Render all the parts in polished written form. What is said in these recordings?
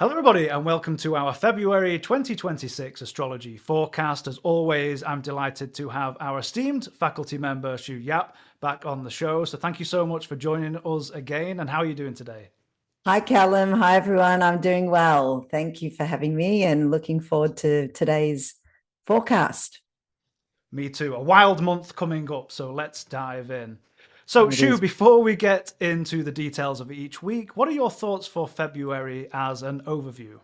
Hello, everybody, and welcome to our February 2026 astrology forecast. As always, I'm delighted to have our esteemed faculty member, Shu Yap, back on the show. So thank you so much for joining us again. And how are you doing today? Hi, Callum. Hi, everyone. I'm doing well. Thank you for having me and looking forward to today's forecast. Me too. A wild month coming up, so let's dive in. So, It Shu, is. before we get into the details of each week, what are your thoughts for February as an overview?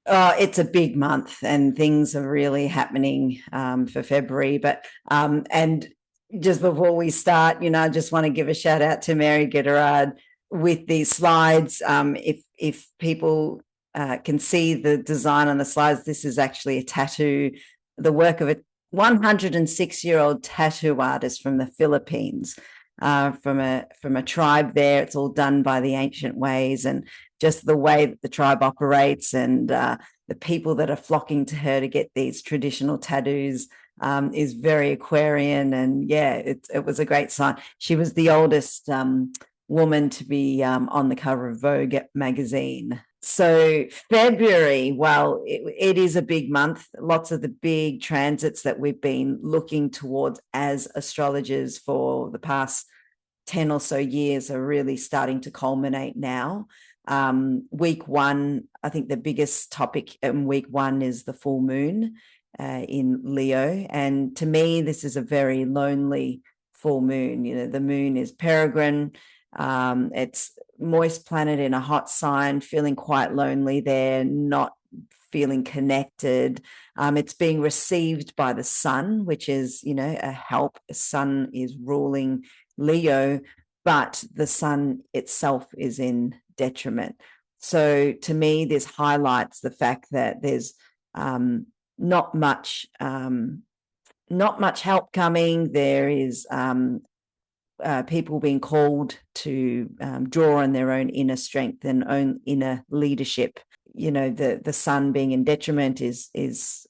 It's a big month and things are really happening for February. And just before we start, I just want to give a shout out to Mary Gitterard with these slides. If people can see the design on the slides, this is actually a tattoo, the work of a 106-year-old tattoo artist from the Philippines, from a tribe there. It's all done by the ancient ways, and just the way that the tribe operates, and the people that are flocking to her to get these traditional tattoos is very Aquarian. And yeah, it was a great sign. She was the oldest woman to be on the cover of Vogue magazine. So February, well, it is a big month. Lots of the big transits that we've been looking towards as astrologers for the past 10 or so years are really starting to culminate now. Week one, I think the biggest topic in week one is the full moon in Leo. And to me, this is a very lonely full moon. The moon is peregrine. It's moist planet in a hot sign, feeling quite lonely there, not feeling connected. It's being received by the sun, which is, a help. The sun is ruling Leo, but the sun itself is in detriment. So to me, this highlights the fact that there's not much help coming. There is people being called to draw on their own inner strength and own inner leadership. The sun being in detriment is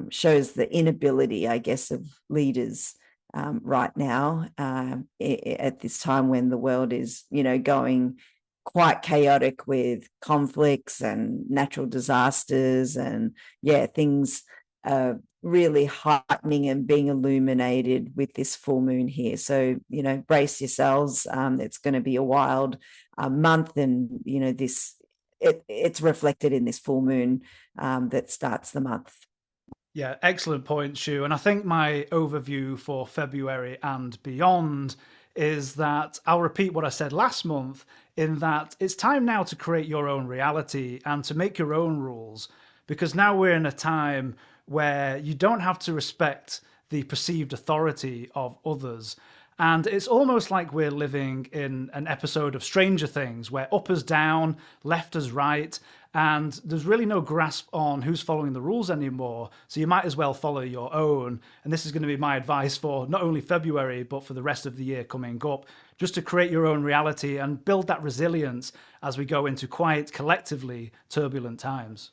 shows the inability, I guess, of leaders right now at this time when the world is, going quite chaotic with conflicts and natural disasters, and things really heightening and being illuminated with this full moon here. So, brace yourselves. It's going to be a wild month, and it's reflected in this full moon that starts the month. Yeah, excellent point, Shu. And I think my overview for February and beyond is that I'll repeat what I said last month, in that it's time now to create your own reality and to make your own rules, because now we're in a time where you don't have to respect the perceived authority of others. And it's almost like we're living in an episode of Stranger Things where up is down, left is right, and there's really no grasp on who's following the rules anymore. So you might as well follow your own. And this is going to be my advice for not only February, but for the rest of the year coming up, just to create your own reality and build that resilience as we go into quite collectively turbulent times.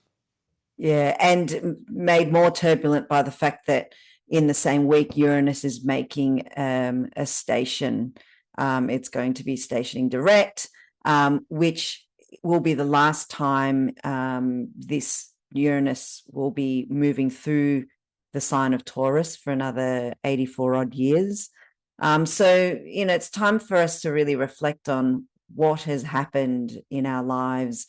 Yeah, and made more turbulent by the fact that in the same week, Uranus is making a station. It's going to be stationing direct, which will be the last time this Uranus will be moving through the sign of Taurus for another 84 odd years. So, it's time for us to really reflect on what has happened in our lives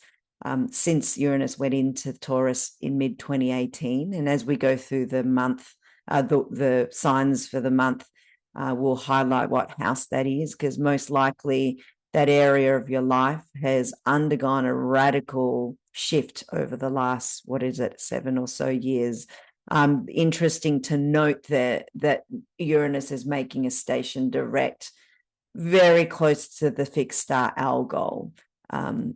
since Uranus went into Taurus in mid 2018. And as we go through the month, the signs for the month will highlight what house that is, because most likely that area of your life has undergone a radical shift over the last, 7 or so years. Interesting to note that Uranus is making a station direct very close to the fixed star Algol,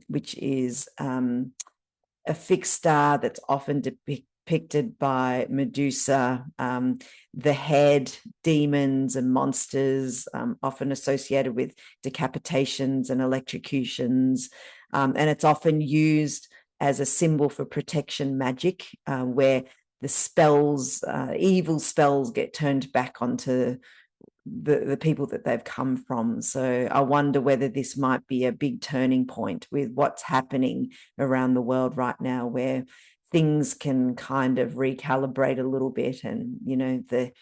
which is a fixed star that's often depicted by Medusa, the head, demons, and monsters, often associated with decapitations and electrocutions. And it's often used as a symbol for protection magic, where the spells, evil spells, get turned back onto the people that they've come from. So I wonder whether this might be a big turning point with what's happening around the world right now, where things can kind of recalibrate a little bit, and the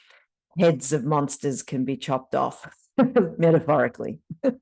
heads of monsters can be chopped off, metaphorically. You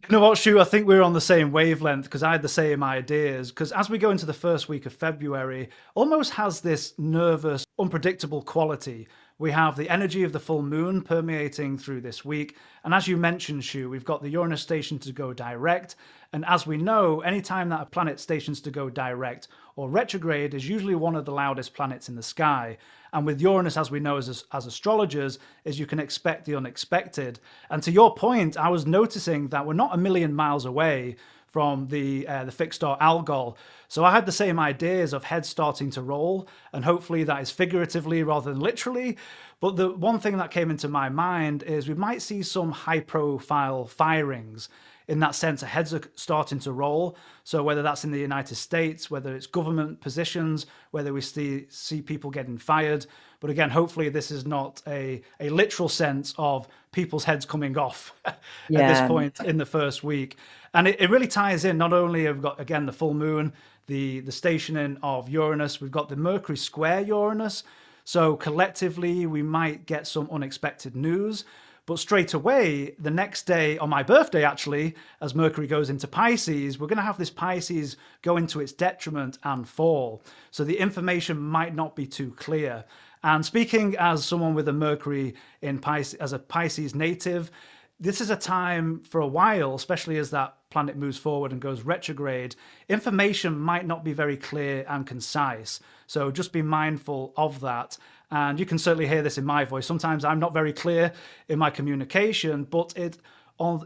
know what, Shu? I think we're on the same wavelength because I had the same ideas. Because as we go into the first week of February, almost has this nervous, unpredictable quality. We have the energy of the full moon permeating through this week. And as you mentioned, Shu, we've got the Uranus station to go direct. And as we know, anytime that a planet stations to go direct or retrograde is usually one of the loudest planets in the sky. And with Uranus, as we know as astrologers, is you can expect the unexpected. And to your point, I was noticing that we're not a million miles away from the fixed star Algol. So I had the same ideas of heads starting to roll, and hopefully that is figuratively rather than literally. But the one thing that came into my mind is we might see some high profile firings. In that sense, heads are starting to roll. So whether that's in the United States, whether it's government positions, whether we see people getting fired. But again, hopefully this is not a literal sense of people's heads coming off at this Yeah. point in the first week. And it really ties in. Not only have we got, again, the full moon, the stationing of Uranus, we've got the Mercury square Uranus. So collectively, we might get some unexpected news. But straight away, the next day, on my birthday actually, as Mercury goes into Pisces, we're going to have this Pisces go into its detriment and fall. So the information might not be too clear. And speaking as someone with a Mercury in Pisces, as a Pisces native, this is a time for a while, especially as that planet moves forward and goes retrograde, information might not be very clear and concise. So just be mindful of that. And you can certainly hear this in my voice. Sometimes I'm not very clear in my communication, but it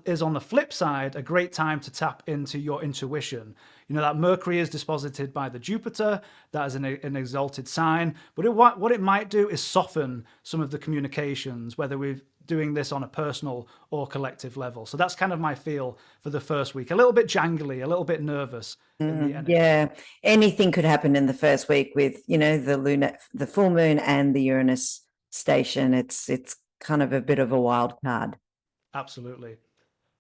is on the flip side a great time to tap into your intuition. You know that Mercury is disposited by the Jupiter, that is an exalted sign, but what it might do is soften some of the communications, whether we're doing this on a personal or collective level. So that's kind of my feel for the first week. A little bit jangly, a little bit nervous in the energy. Yeah, anything could happen in the first week with the full moon and the Uranus station. It's kind of a bit of a wild card. Absolutely.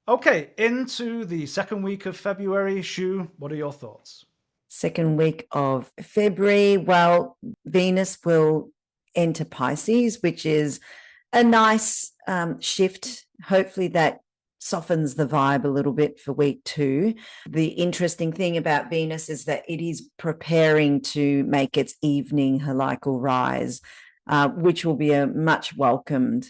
Okay, into the second week of February. Shu, what are your thoughts? Second week of February, well, Venus will enter Pisces, which is a nice shift. Hopefully that softens the vibe a little bit for week 2. The interesting thing about Venus is that it is preparing to make its evening heliacal rise, which will be a much welcomed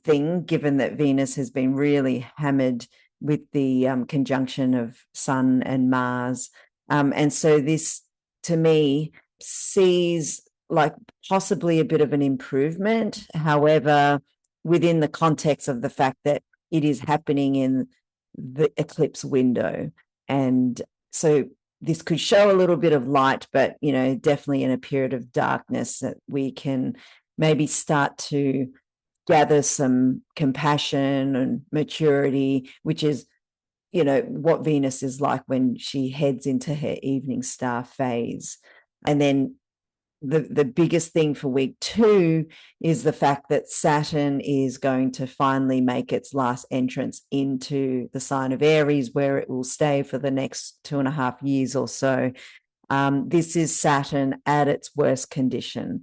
thing, given that Venus has been really hammered with the conjunction of Sun and Mars. And so this, to me, sees like possibly a bit of an improvement. However, within the context of the fact that it is happening in the eclipse window. And so this could show a little bit of light, but, definitely in a period of darkness that we can maybe start to gather some compassion and maturity, which is, what Venus is like when she heads into her evening star phase. And then the biggest thing for week 2 is the fact that Saturn is going to finally make its last entrance into the sign of Aries, where it will stay for the next 2.5 years or so. This is Saturn at its worst condition.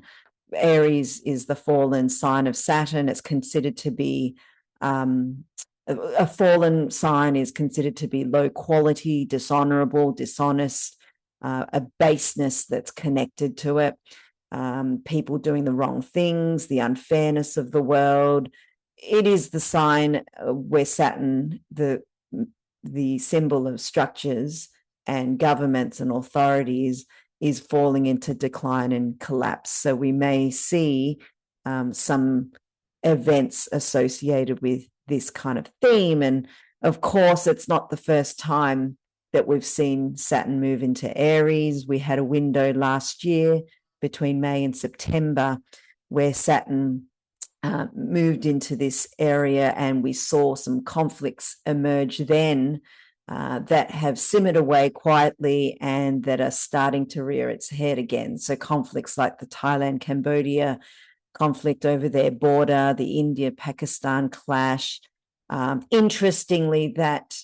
Aries is the fallen sign of Saturn. It's considered to be a fallen sign is considered to be low quality, dishonorable, dishonest, a baseness that's connected to it, people doing the wrong things, the unfairness of the world. It is the sign where Saturn, the symbol of structures and governments and authorities, is falling into decline and collapse. So we may see some events associated with this kind of theme. And of course, it's not the first time that we've seen Saturn move into Aries. We had a window last year between May and September where Saturn moved into this area, and we saw some conflicts emerge then that have simmered away quietly and that are starting to rear its head again. So conflicts like the Thailand-Cambodia conflict over their border, the India-Pakistan clash. Interestingly, that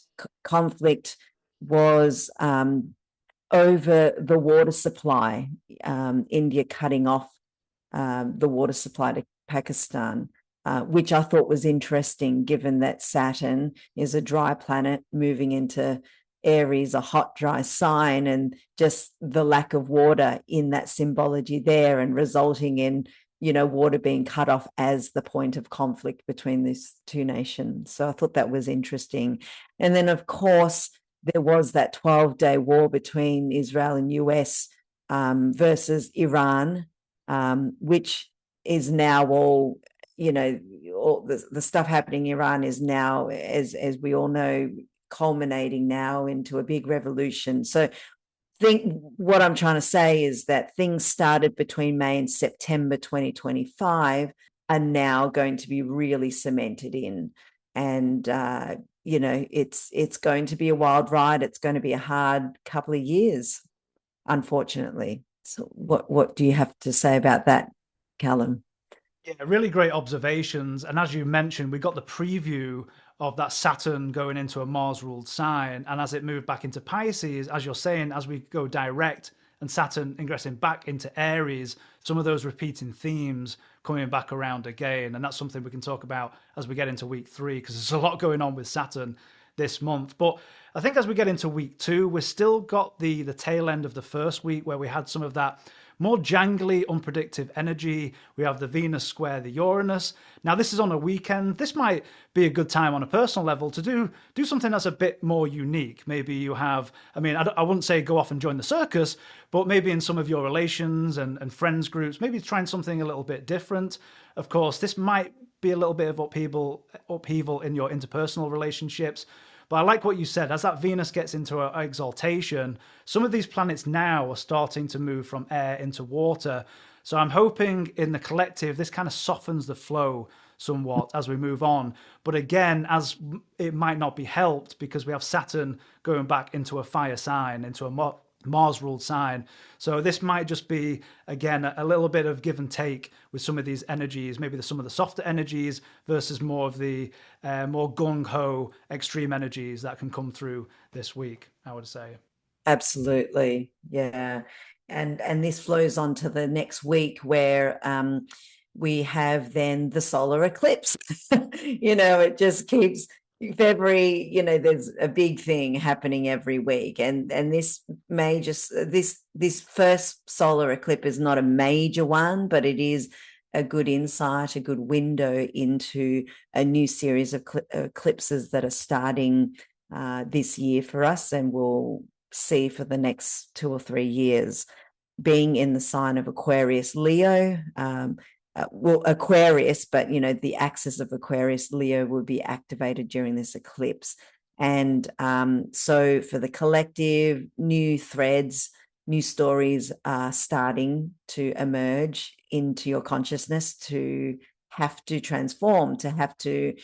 conflict was over the water supply, India cutting off the water supply to Pakistan, which I thought was interesting, given that Saturn is a dry planet moving into Aries, a hot, dry sign, and just the lack of water in that symbology there, and resulting in, water being cut off as the point of conflict between these two nations. So I thought that was interesting. And then, of course, there was that 12-day war between Israel and US versus Iran, which is now all the stuff happening in Iran is now, as we all know, culminating now into a big revolution. So what I'm trying to say is that things started between May and September 2025 are now going to be really cemented in. And, it's going to be a wild ride. It's going to be a hard couple of years, unfortunately. So what do you have to say about that, Callum? Yeah, really great observations. And as you mentioned, we got the preview of that Saturn going into a Mars ruled sign. And as it moved back into Pisces, as you're saying, as we go direct and Saturn ingressing back into Aries, some of those repeating themes coming back around again. And that's something we can talk about as we get into week 3, because there's a lot going on with Saturn this month. But I think as we get into week 2, we've still got the tail end of the first week where we had some of that more jangly, unpredictable energy. We have the Venus square the Uranus. Now, this is on a weekend. This might be a good time on a personal level to do something that's a bit more unique. Maybe you have, I wouldn't say go off and join the circus, but maybe in some of your relations and friends groups, maybe trying something a little bit different. Of course, this might be a little bit of upheaval in your interpersonal relationships. But I like what you said. As that Venus gets into an exaltation, some of these planets now are starting to move from air into water. So I'm hoping in the collective, this kind of softens the flow somewhat as we move on. But again, as it might not be helped because we have Saturn going back into a fire sign, into a Mars ruled sign. So this might just be, again, a little bit of give and take with some of these energies, maybe some of the softer energies versus more of the more gung ho extreme energies that can come through this week, I would say. Absolutely. Yeah. And this flows on to the next week where we have then the solar eclipse. It just keeps February, there's a big thing happening every week. And this this first solar eclipse is not a major one, but it is a good insight, a good window into a new series of eclipses that are starting this year for us, and we'll see for the next 2 or 3 years, being in the sign of Aquarius Leo. Aquarius, but the axis of Aquarius Leo will be activated during this eclipse. And so for the collective, new threads, new stories are starting to emerge into your consciousness, to have to transform, to have to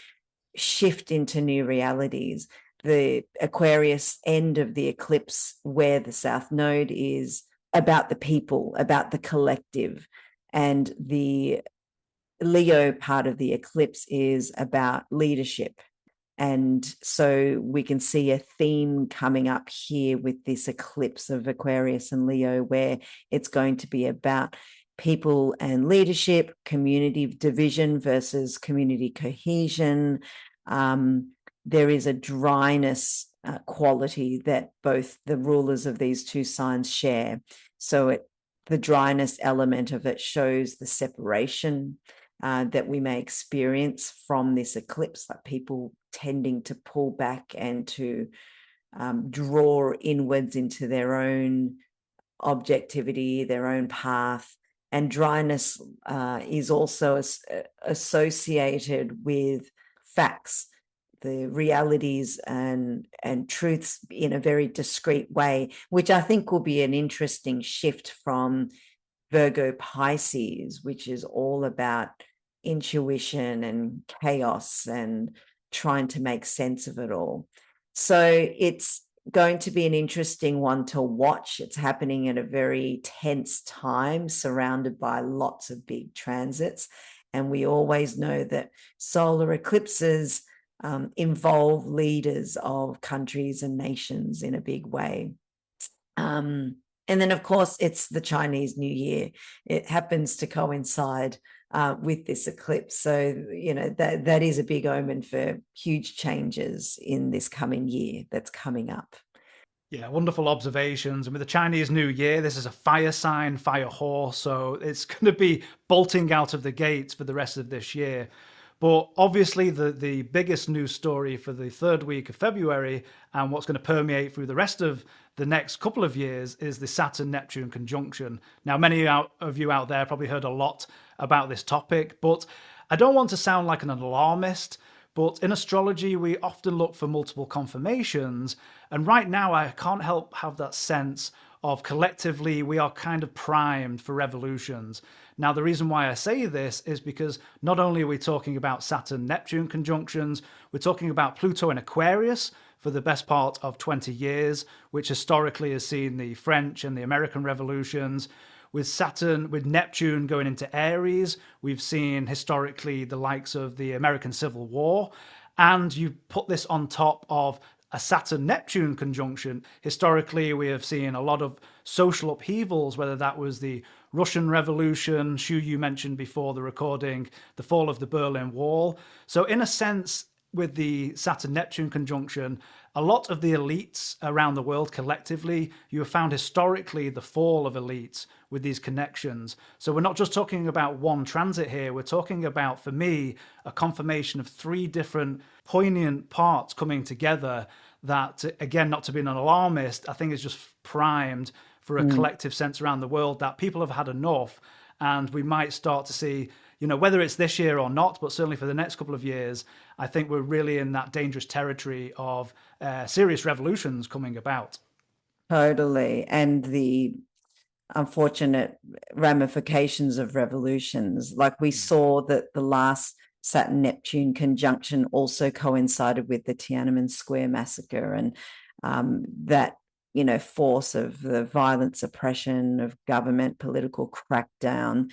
shift into new realities. The Aquarius end of the eclipse, where the South Node is, about the people, about the collective. And the Leo part of the eclipse is about leadership. And so we can see a theme coming up here with this eclipse of Aquarius and Leo, where it's going to be about people and leadership, community division versus community cohesion. There is a dryness quality that both the rulers of these two signs share. So the dryness element of it shows the separation that we may experience from this eclipse, like people tending to pull back and to draw inwards into their own objectivity, their own path. And dryness is also associated with facts, the realities and truths in a very discrete way, which I think will be an interesting shift from Virgo Pisces, which is all about intuition and chaos and trying to make sense of it all. So it's going to be an interesting one to watch. It's happening at a very tense time, surrounded by lots of big transits. And we always know that solar eclipses involve leaders of countries and nations in a big way. And then, of course, it's the Chinese New Year. It happens to coincide with this eclipse. So, that is a big omen for huge changes in this coming year that's coming up. Yeah, wonderful observations. And with the Chinese New Year, this is a fire sign, fire horse. So it's going to be bolting out of the gates for the rest of this year. But obviously, the biggest news story for the third week of February and what's going to permeate through the rest of the next couple of years is the Saturn Neptune conjunction. Now, many of you out there probably heard a lot about this topic, but I don't want to sound like an alarmist. But in astrology, we often look for multiple confirmations. And right now, I can't help have that sense of collectively we are kind of primed for revolutions. Now, the reason why I say this is because not only are we talking about Saturn Neptune conjunctions, we're talking about Pluto in Aquarius for the best part of 20 years, which historically has seen the French and the American revolutions. With Neptune going into Aries, we've seen historically the likes of the American Civil War. And you put this on top of a Saturn Neptune conjunction. Historically, we have seen a lot of social upheavals, whether that was the Russian Revolution, Shu, you mentioned before the recording, the fall of the Berlin Wall. So, in a sense, with the Saturn Neptune conjunction, a lot of the elites around the world collectively, you have found historically the fall of elites with these connections. So we're not just talking about one transit here, we're talking about, for me, a confirmation of three different poignant parts coming together that, again, not to be an alarmist, I think is just primed for a collective sense around the world that people have had enough, and we might start to see, whether it's this year or not, but certainly for the next couple of years, I think we're really in that dangerous territory of serious revolutions coming about. Totally. And the unfortunate ramifications of revolutions. Like we saw that the last Saturn Neptune conjunction also coincided with the Tiananmen Square massacre, and that force of the violent suppression of government, political crackdown.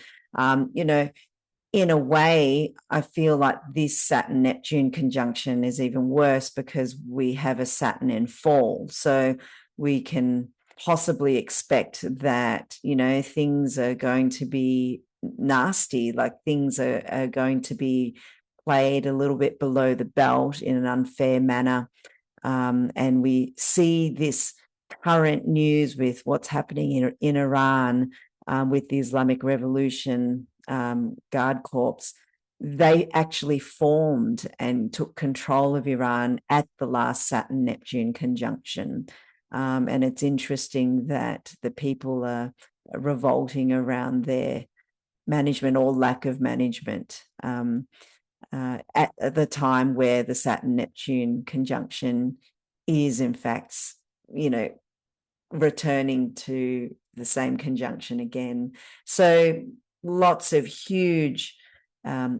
In a way, I feel like this Saturn Neptune conjunction is even worse because we have a Saturn in fall. So we can possibly expect that, things are going to be nasty, like things are going to be played a little bit below the belt in an unfair manner. And we see this current news with what's happening in Iran with the Islamic Revolution Guard Corps. They actually formed and took control of Iran at the last Saturn Neptune conjunction. And it's interesting that the people are revolting around their management or lack of management at the time where the Saturn Neptune conjunction is, in fact, returning to the same conjunction again. So lots of huge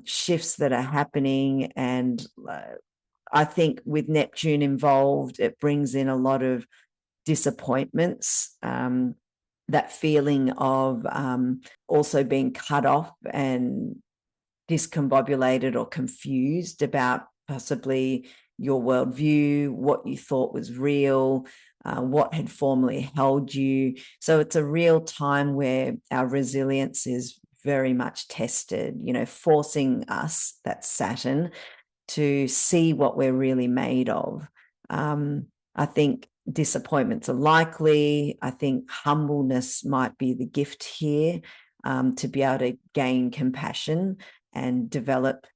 shifts that are happening. And I think with Neptune involved, it brings in a lot of disappointments, that feeling of also being cut off and discombobulated or confused about possibly your worldview, what you thought was real, what had formerly held you. So it's a real time where our resilience is very much tested, forcing us, that's Saturn, to see what we're really made of. I think disappointments are likely. I think humbleness might be the gift here, to be able to gain compassion and develop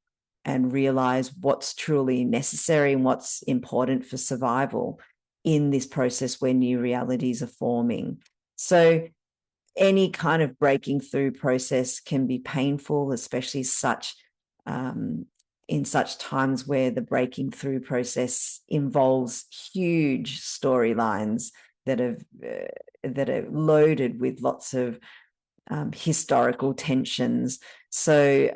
and realize what's truly necessary and what's important for survival in this process where new realities are forming. So any kind of breaking through process can be painful, especially in such times where the breaking through process involves huge storylines that are loaded with lots of historical tensions. So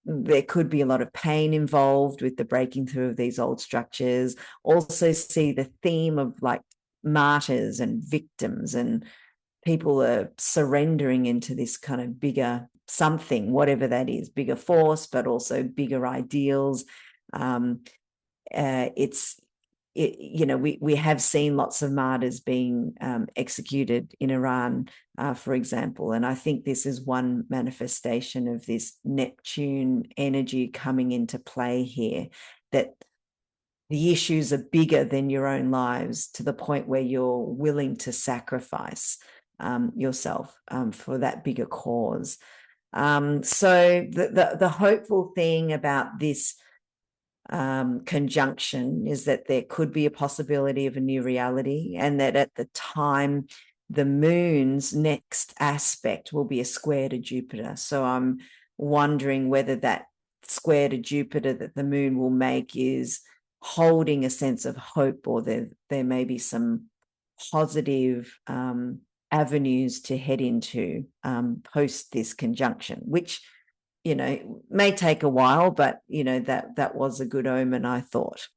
there could be a lot of pain involved with the breaking through of these old structures. Also see the theme of like martyrs and victims, and people are surrendering into this kind of bigger something, whatever that is, bigger force, but also bigger ideals. We have seen lots of martyrs being executed in Iran, for example. And I think this is one manifestation of this Neptune energy coming into play here, that the issues are bigger than your own lives, to the point where you're willing to sacrifice yourself for that bigger cause. So the hopeful thing about this conjunction is that there could be a possibility of a new reality, and that at the time the moon's next aspect will be a square to Jupiter. So I'm wondering whether that square to Jupiter that the moon will make is holding a sense of hope, or there may be some positive avenues to head into post this conjunction, which may take a while, but that was a good omen, I thought.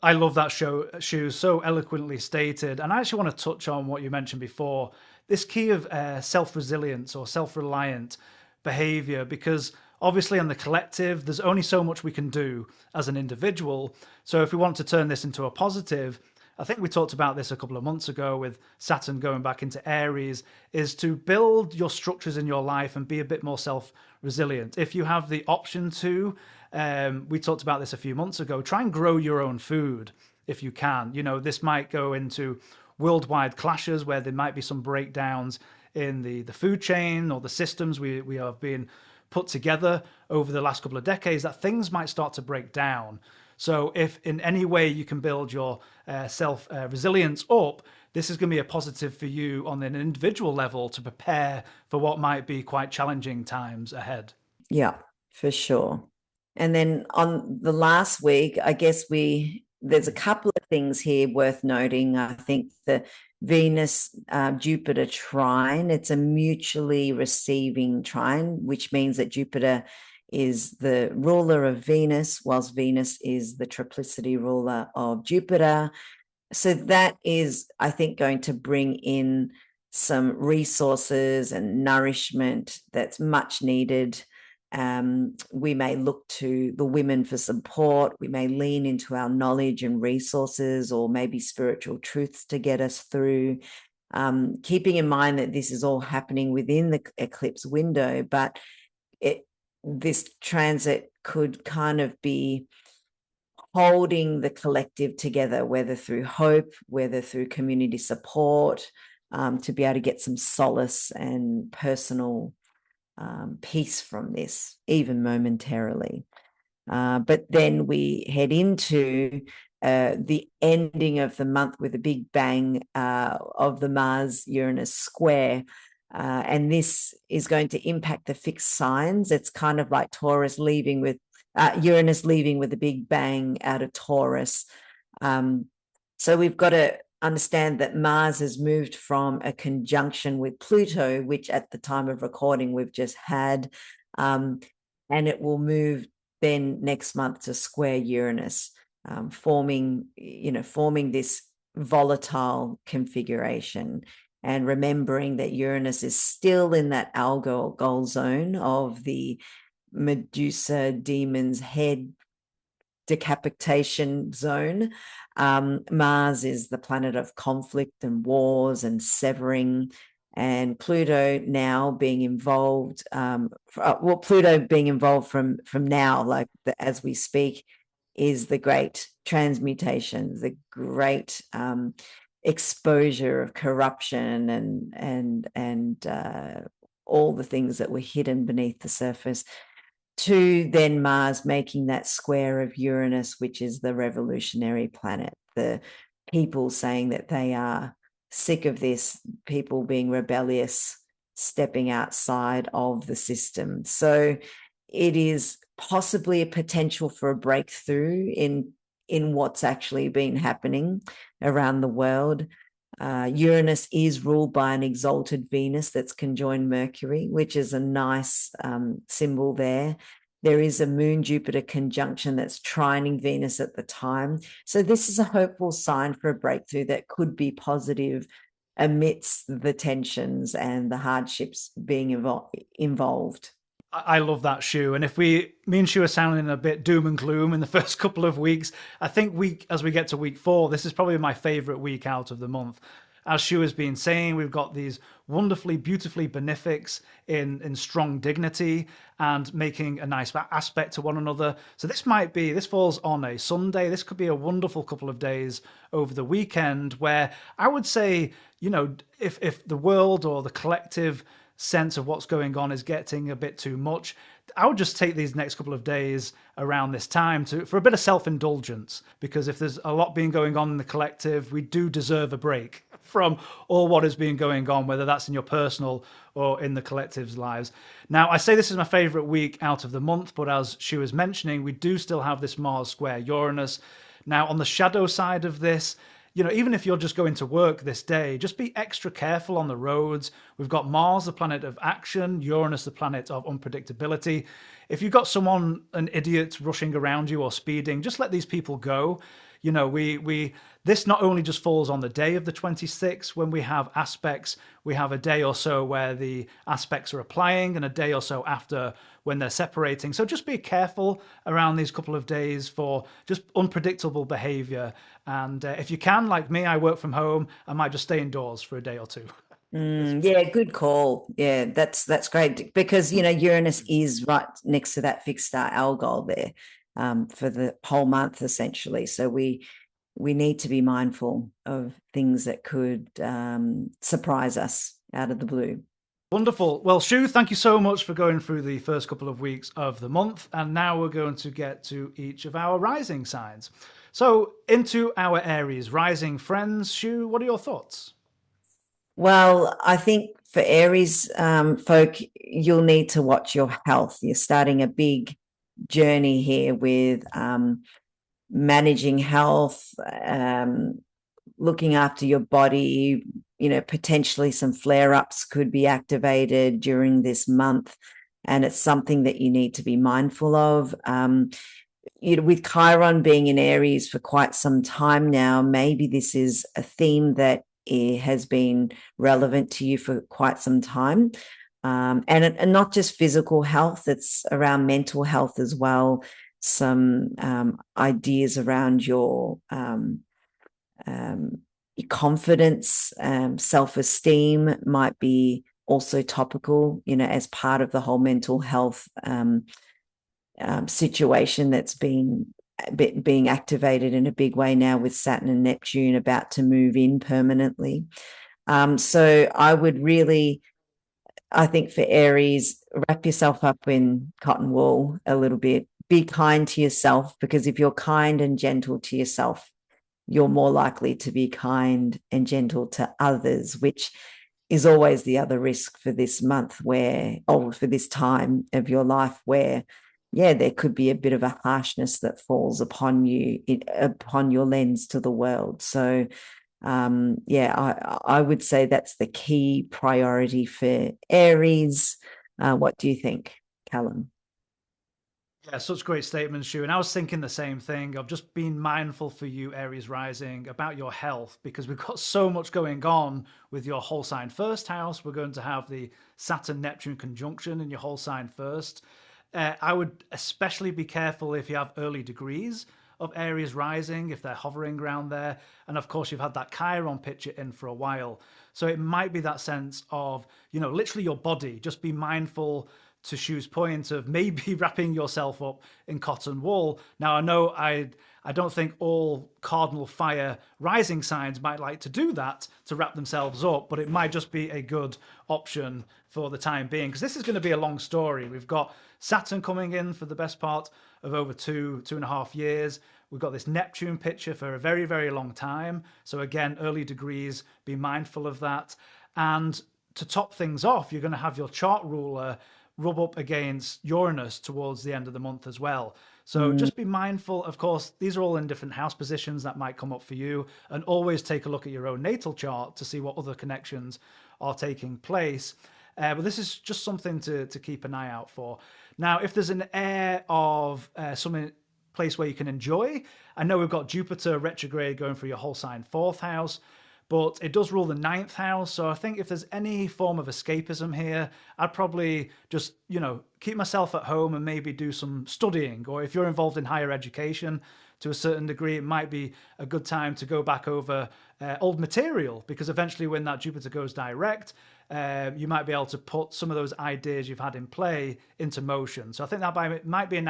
I love that Shu, so eloquently stated. And I actually want to touch on what you mentioned before, this key of self-resilience or self-reliant behavior, because obviously in the collective, there's only so much we can do as an individual. So if we want to turn this into a positive, I think we talked about this a couple of months ago with Saturn going back into Aries, is to build your structures in your life and be a bit more self-resilient. If you have the option to, we talked about this a few months ago, try and grow your own food if you can. This might go into worldwide clashes where there might be some breakdowns in the food chain or the systems we have been put together over the last couple of decades, that things might start to break down. So if in any way you can build your self-resilience up, this is going to be a positive for you on an individual level to prepare for what might be quite challenging times ahead. Yeah, for sure. And then on the last week, I guess there's a couple of things here worth noting. I think the Venus Jupiter trine, it's a mutually receiving trine, which means that Jupiter is the ruler of Venus, whilst Venus is the triplicity ruler of Jupiter. So that is, I think, going to bring in some resources and nourishment that's much needed. We may look to the women for support. We may lean into our knowledge and resources, or maybe spiritual truths to get us through. Keeping in mind that this is all happening within the eclipse window, but this transit could kind of be holding the collective together, whether through hope, whether through community support, to be able to get some solace and personal peace from this, even momentarily. But then we head into the ending of the month with a big bang of the Mars-Uranus square. And this is going to impact the fixed signs. It's kind of like Taurus leaving with Uranus leaving with a big bang out of Taurus. So we've got to understand that Mars has moved from a conjunction with Pluto, which at the time of recording we've just had, and it will move then next month to square Uranus, forming this volatile configuration. And remembering that Uranus is still in that algol zone of the Medusa demon's head decapitation zone. Mars is the planet of conflict and wars and severing, and Pluto now being involved. Pluto being involved from now, like as we speak, is the great transmutation, the great exposure of corruption and all the things that were hidden beneath the surface, to then Mars making that square of Uranus, which is the revolutionary planet, the people saying that they are sick of this, people being rebellious, stepping outside of the system. So it is possibly a potential for a breakthrough in what's actually been happening around the world. Uranus is ruled by an exalted Venus that's conjoined Mercury, which is a nice symbol there. There is a Moon Jupiter conjunction that's trining Venus at the time. So this is a hopeful sign for a breakthrough that could be positive amidst the tensions and the hardships being involved. I love that, Shu. And if me and Shu are sounding a bit doom and gloom in the first couple of weeks, I think as we get to week 4, this is probably my favorite week out of the month. As Shu has been saying, we've got these wonderfully, beautifully benefics in strong dignity and making a nice aspect to one another. So this falls on a Sunday. This could be a wonderful couple of days over the weekend where I would say, if the world or the collective sense of what's going on is getting a bit too much, I would just take these next couple of days around this time for a bit of self-indulgence, because if there's a lot being going on in the collective, we do deserve a break from all what is being going on, whether that's in your personal or in the collective's lives. Now, I say this is my favorite week out of the month, but as she was mentioning, we do still have this Mars square Uranus. Now, on the shadow side of this, even if you're just going to work this day, just be extra careful on the roads. We've got Mars, the planet of action, Uranus, the planet of unpredictability. If you've got an idiot rushing around you or speeding, just let these people go. This not only just falls on the day of the 26th when we have aspects, we have a day or so where the aspects are applying and a day or so after when they're separating. So just be careful around these couple of days for just unpredictable behavior. And if you can, like me, I work from home, I might just stay indoors for a day or two. Yeah, good call. Yeah, that's great because Uranus is right next to that fixed star Algol there for the whole month essentially. So we need to be mindful of things that could surprise us out of the blue. Wonderful. Well, Shu, thank you so much for going through the first couple of weeks of the month. And now we're going to get to each of our rising signs. So, into our Aries rising friends, Shu, what are your thoughts? Well, I think for Aries folk, you'll need to watch your health. You're starting a big journey here with managing health, looking after your body. Potentially some flare ups could be activated during this month. And it's something that you need to be mindful of. With Chiron being in Aries for quite some time now, maybe this is a theme that has been relevant to you for quite some time. And not just physical health, it's around mental health as well. Some ideas around your confidence, self-esteem might be also topical, as part of the whole mental health situation that's being activated in a big way now with Saturn and Neptune about to move in permanently. So I think for Aries, wrap yourself up in cotton wool a little bit. Be kind to yourself, because if you're kind and gentle to yourself, you're more likely to be kind and gentle to others, which is always the other risk for this month for this time of your life where, yeah, there could be a bit of a harshness that falls upon you, upon your lens to the world. So, I would say that's the key priority for Aries. What do you think, Callum? Yeah, such great statements, Shu. And I was thinking the same thing of just being mindful for you, Aries rising, about your health, because we've got so much going on with your whole sign first house. We're going to have the Saturn Neptune conjunction in your whole sign first. I would especially be careful if you have early degrees of Aries rising, if they're hovering around there. And of course, you've had that Chiron picture in for a while. So it might be that sense of, literally your body. Just be mindful, to Shu's point, of maybe wrapping yourself up in cotton wool. Now, I know I don't think all cardinal fire rising signs might like to do that, to wrap themselves up, but it might just be a good option for the time being, because this is going to be a long story. We've got Saturn coming in for the best part of over 2.5 years. We've got this Neptune picture for a very, very long time. So again, early degrees, be mindful of that. And to top things off, you're going to have your chart ruler rub up against Uranus towards the end of the month as well. So just be mindful. Of course, these are all in different house positions that might come up for you, and always take a look at your own natal chart to see what other connections are taking place. But this is just something to keep an eye out for. Now, if there's an air of something place where you can enjoy, I know we've got Jupiter retrograde going through your whole sign fourth house, but it does rule the ninth house. So I think if there's any form of escapism here, I'd probably just, keep myself at home and maybe do some studying. Or if you're involved in higher education to a certain degree, it might be a good time to go back over old material, because eventually when that Jupiter goes direct, you might be able to put some of those ideas you've had in play into motion. So I think that might be a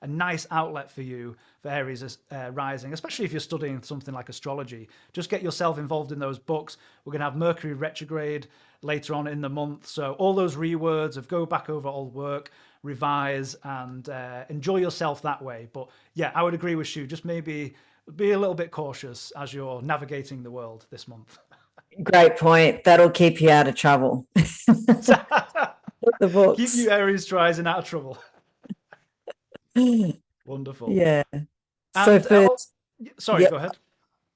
nice outlet for you for Aries rising, especially if you're studying something like astrology. Just get yourself involved in those books. We're going to have Mercury retrograde later on in the month. So all those rewords of go back over old work, revise, and enjoy yourself that way. But yeah, I would agree with Shu. Just maybe be a little bit cautious as you're navigating the world this month. Great point. That'll keep you out of trouble. The Keep books. you Aries rising out of trouble. Wonderful. Yeah. So And for sorry, yeah. go ahead.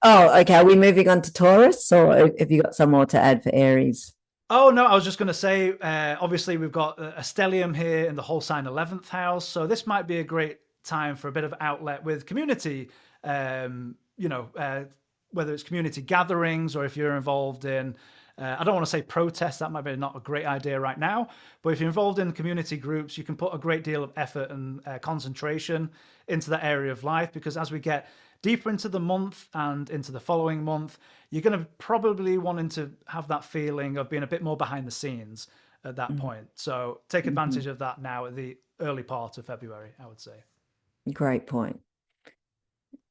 Oh, okay. Are we moving on to Taurus, or have you got some more to add for Aries? Oh no, I was just going to say. Obviously, we've got a stellium here in the whole sign 11th house, so this might be a great time for a bit of outlet with community. Whether it's community gatherings or if you're involved in, I don't want to say protests. That might be not a great idea right now. But if you're involved in community groups, you can put a great deal of effort and concentration into that area of life, because as we get deeper into the month and into the following month, you're going to probably wanting to have that feeling of being a bit more behind the scenes at that point. So take Mm-hmm. advantage of that now at the early part of February, I would say. Great point.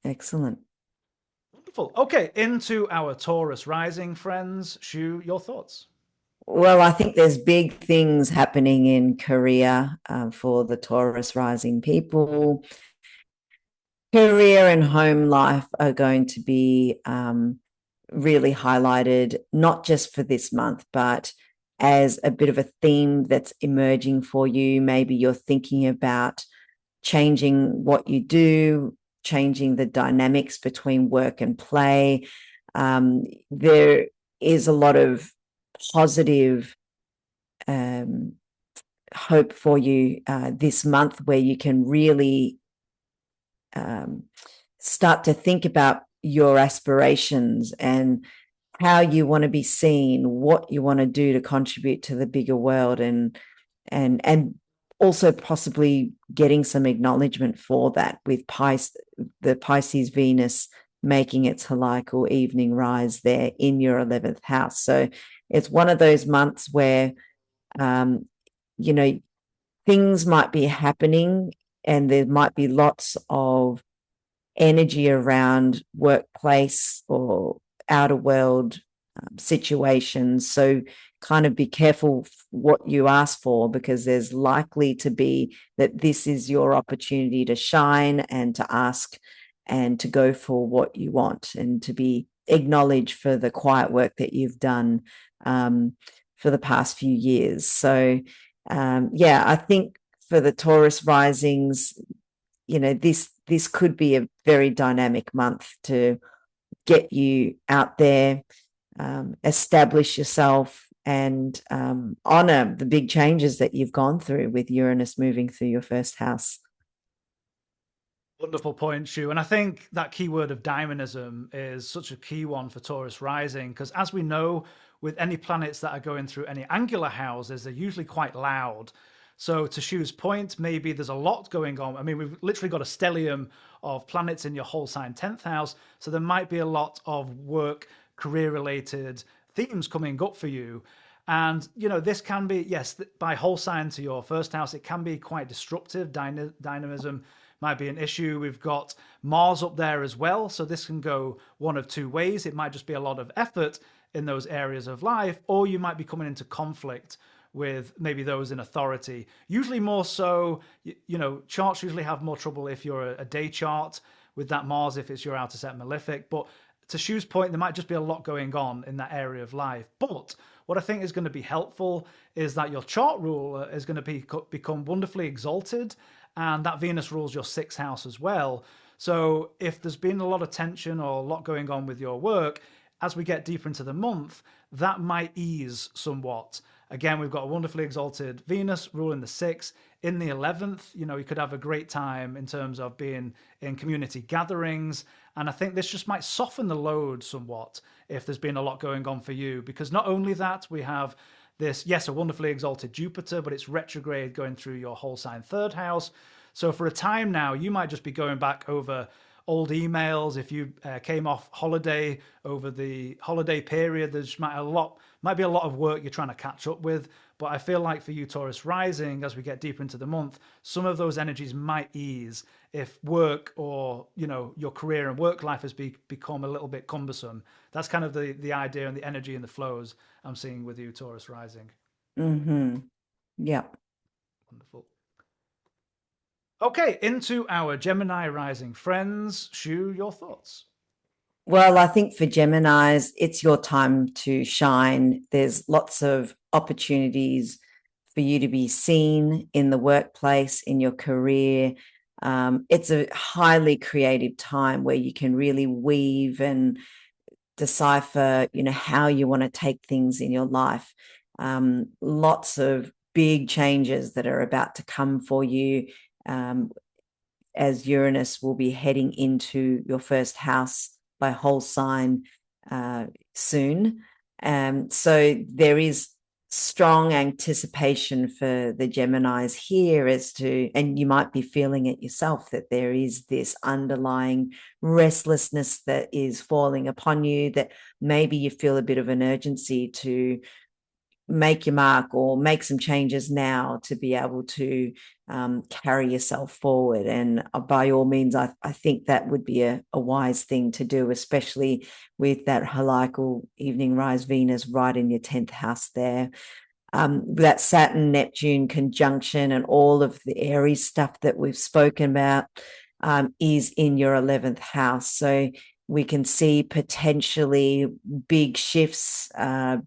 Excellent. Wonderful. Okay, into our Taurus rising friends. Shu, your thoughts? Well, I think there's big things happening in Korea for the Taurus rising people. Career and home life are going to be really highlighted, not just for this month, but as a bit of a theme that's emerging for you. Maybe you're thinking about changing what you do, changing the dynamics between work and play. There is a lot of positive hope for you this month, where you can really start to think about your aspirations and how you want to be seen, what you want to do to contribute to the bigger world, and also possibly getting some acknowledgement for that with the Pisces Venus making its heliacal evening rise there in your 11th house. So it's one of those months where, um, you know, things might be happening and there might be lots of energy around workplace or outer world situations. So kind of be careful what you ask for, because there's likely to be that this is your opportunity to shine and to ask and to go for what you want and to be acknowledged for the quiet work that you've done for the past few years. So yeah, I think for the Taurus risings, this could be a very dynamic month to get you out there, establish yourself, and honor the big changes that you've gone through with Uranus moving through your first house. Wonderful point, Shu. And I think that keyword of dynamism is such a key one for Taurus rising, because as we know, with any planets that are going through any angular houses, they're usually quite loud. So to Shu's point, maybe there's a lot going on. I mean, we've literally got a stellium of planets in your whole sign 10th house. So there might be a lot of work, career related themes coming up for you. And, this can be, yes, by whole sign to your first house, it can be quite disruptive. Dynamism might be an issue. We've got Mars up there as well. So this can go one of two ways. It might just be a lot of effort in those areas of life, or you might be coming into conflict with maybe those in authority. Usually more so, charts usually have more trouble if you're a day chart with that Mars, if it's your outer set malefic. But to Shu's point, there might just be a lot going on in that area of life. But what I think is going to be helpful is that your chart ruler is going to become wonderfully exalted, and that Venus rules your sixth house as well. So if there's been a lot of tension or a lot going on with your work, as we get deeper into the month, that might ease somewhat. Again, we've got a wonderfully exalted Venus ruling the sixth. In the 11th, you could have a great time in terms of being in community gatherings. And I think this just might soften the load somewhat if there's been a lot going on for you. Because not only that, we have this, yes, a wonderfully exalted Jupiter, but it's retrograde going through your whole sign third house. So for a time now, you might just be going back over old emails. If you came off holiday over the holiday period, there's might be a lot of work you're trying to catch up with. But I feel like for you, Taurus Rising, as we get deeper into the month, some of those energies might ease if work or your career and work life has become a little bit cumbersome. That's kind of the idea and the energy and the flows I'm seeing with you, Taurus Rising. Mm-hmm. Yep. Wonderful. Okay, into our Gemini Rising friends. Shu, your thoughts? Well, I think for Geminis, it's your time to shine. There's lots of opportunities for you to be seen in the workplace, in your career. It's a highly creative time where you can really weave and decipher, how you want to take things in your life. Lots of big changes that are about to come for you. As Uranus will be heading into your first house by whole sign soon. So there is strong anticipation for the Geminis here and you might be feeling it yourself, that there is this underlying restlessness that is falling upon you, that maybe you feel a bit of an urgency to make your mark or make some changes now to be able to carry yourself forward. And by all means, I think that would be a wise thing to do, especially with that heliacal evening rise Venus right in your 10th house there. That Saturn Neptune conjunction and all of the Aries stuff that we've spoken about is in your 11th house. So we can see potentially big shifts,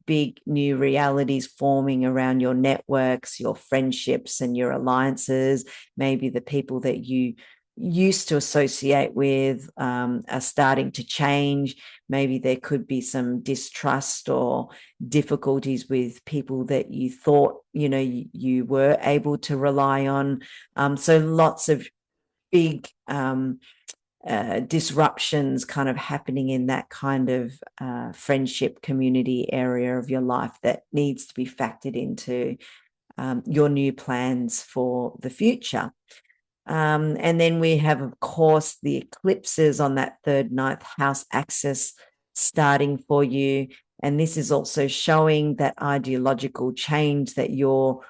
big new realities forming around your networks, your friendships, and your alliances. Maybe the people that you used to associate with are starting to change. Maybe there could be some distrust or difficulties with people that you thought, you were able to rely on. So lots of big disruptions kind of happening in that kind of friendship community area of your life that needs to be factored into your new plans for the future. And then we have, of course, the eclipses on that third, ninth house axis starting for you. And this is also showing that ideological change that you're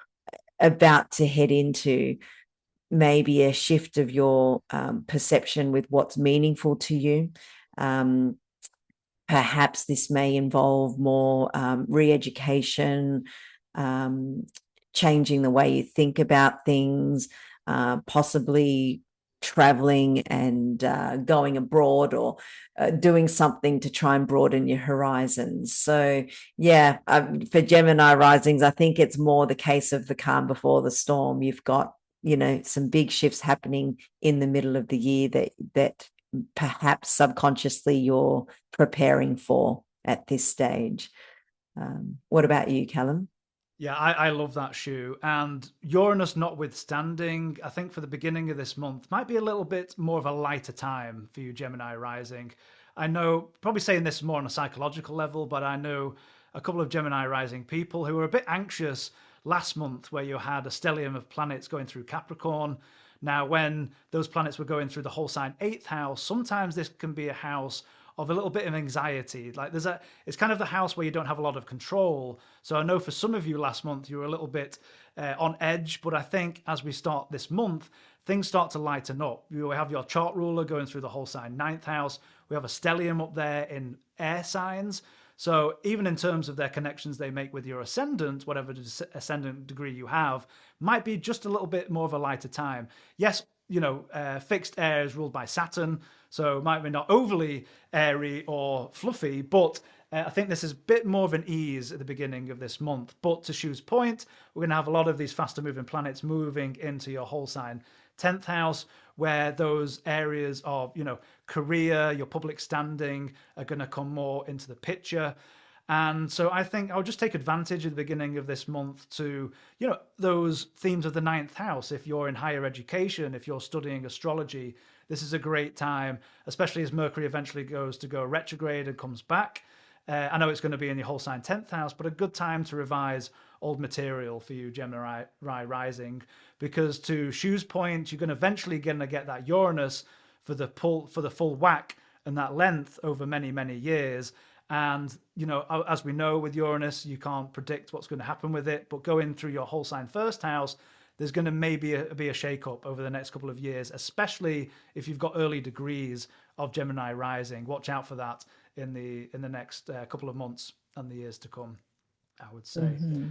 about to head into, maybe a shift of your perception with what's meaningful to you. Perhaps this may involve more re-education, changing the way you think about things, possibly traveling and going abroad or doing something to try and broaden your horizons. So yeah, for Gemini risings, I think it's more the case of the calm before the storm. You've got some big shifts happening in the middle of the year that perhaps subconsciously you're preparing for at this stage. What about you, Callum? Yeah, I love that, Shu. And Uranus notwithstanding, I think for the beginning of this month might be a little bit more of a lighter time for you, Gemini rising. I know, probably saying this more on a psychological level, but I know a couple of Gemini rising people who were a bit anxious last month where you had a stellium of planets going through Capricorn. Now, when those planets were going through the whole sign eighth house, sometimes this can be a house of a little bit of anxiety. Like it's kind of the house where you don't have a lot of control. So I know for some of you last month, you were a little bit on edge, but I think as we start this month, things start to lighten up. You have your chart ruler going through the whole sign ninth house. We have a stellium up there in air signs. So even in terms of their connections they make with your ascendant, whatever ascendant degree you have, might be just a little bit more of a lighter time. Yes, fixed air is ruled by Saturn, so it might be not overly airy or fluffy, but I think this is a bit more of an ease at the beginning of this month. But to Shu's point, we're going to have a lot of these faster moving planets moving into your whole sign 10th house, where those areas of, career, your public standing are going to come more into the picture. And so I think I'll just take advantage at the beginning of this month to, those themes of the ninth house. If you're in higher education, if you're studying astrology, this is a great time, especially as Mercury eventually goes to go retrograde and comes back. I know it's going to be in your whole sign 10th house, but a good time to revise old material for you, Gemini Rising, because to Shu's point, you're going to eventually going to get that Uranus for the full whack and that length over many many years. And as we know with Uranus, you can't predict what's going to happen with it. But going through your whole sign first house, there's going to maybe be a shake up over the next couple of years, especially if you've got early degrees of Gemini Rising. Watch out for that in the next couple of months and the years to come, I would say. Mm-hmm.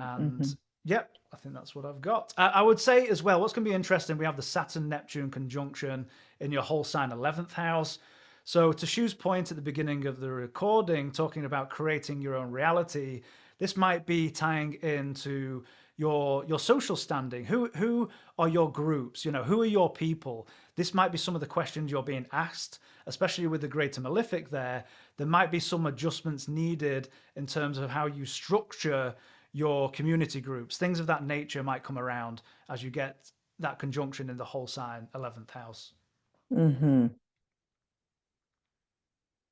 Mm-hmm. And yep, I think that's what I've got. I would say as well, what's going to be interesting, we have the Saturn Neptune conjunction in your whole sign 11th house. So, to Shu's point at the beginning of the recording, talking about creating your own reality, this might be tying into your social standing. Who are your groups? Who are your people? This might be some of the questions you're being asked, especially with the Greater Malefic there. There might be some adjustments needed in terms of how you structure your community groups. Things of that nature might come around as you get that conjunction in the whole sign 11th house. Mm-hmm.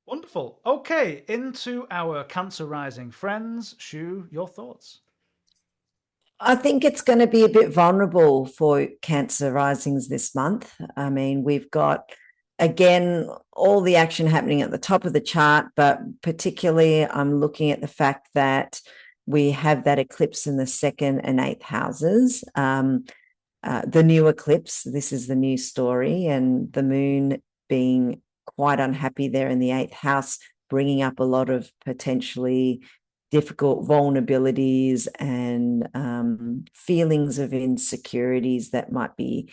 Wonderful. Okay, into our Cancer rising friends. Shu, your thoughts? I think it's going to be a bit vulnerable for Cancer risings this month. I mean, we've got, again, all the action happening at the top of the chart, but particularly I'm looking at the fact that we have that eclipse in the second and eighth houses. The new eclipse, this is the new story, and the moon being quite unhappy there in the eighth house, bringing up a lot of potentially difficult vulnerabilities and feelings of insecurities that might be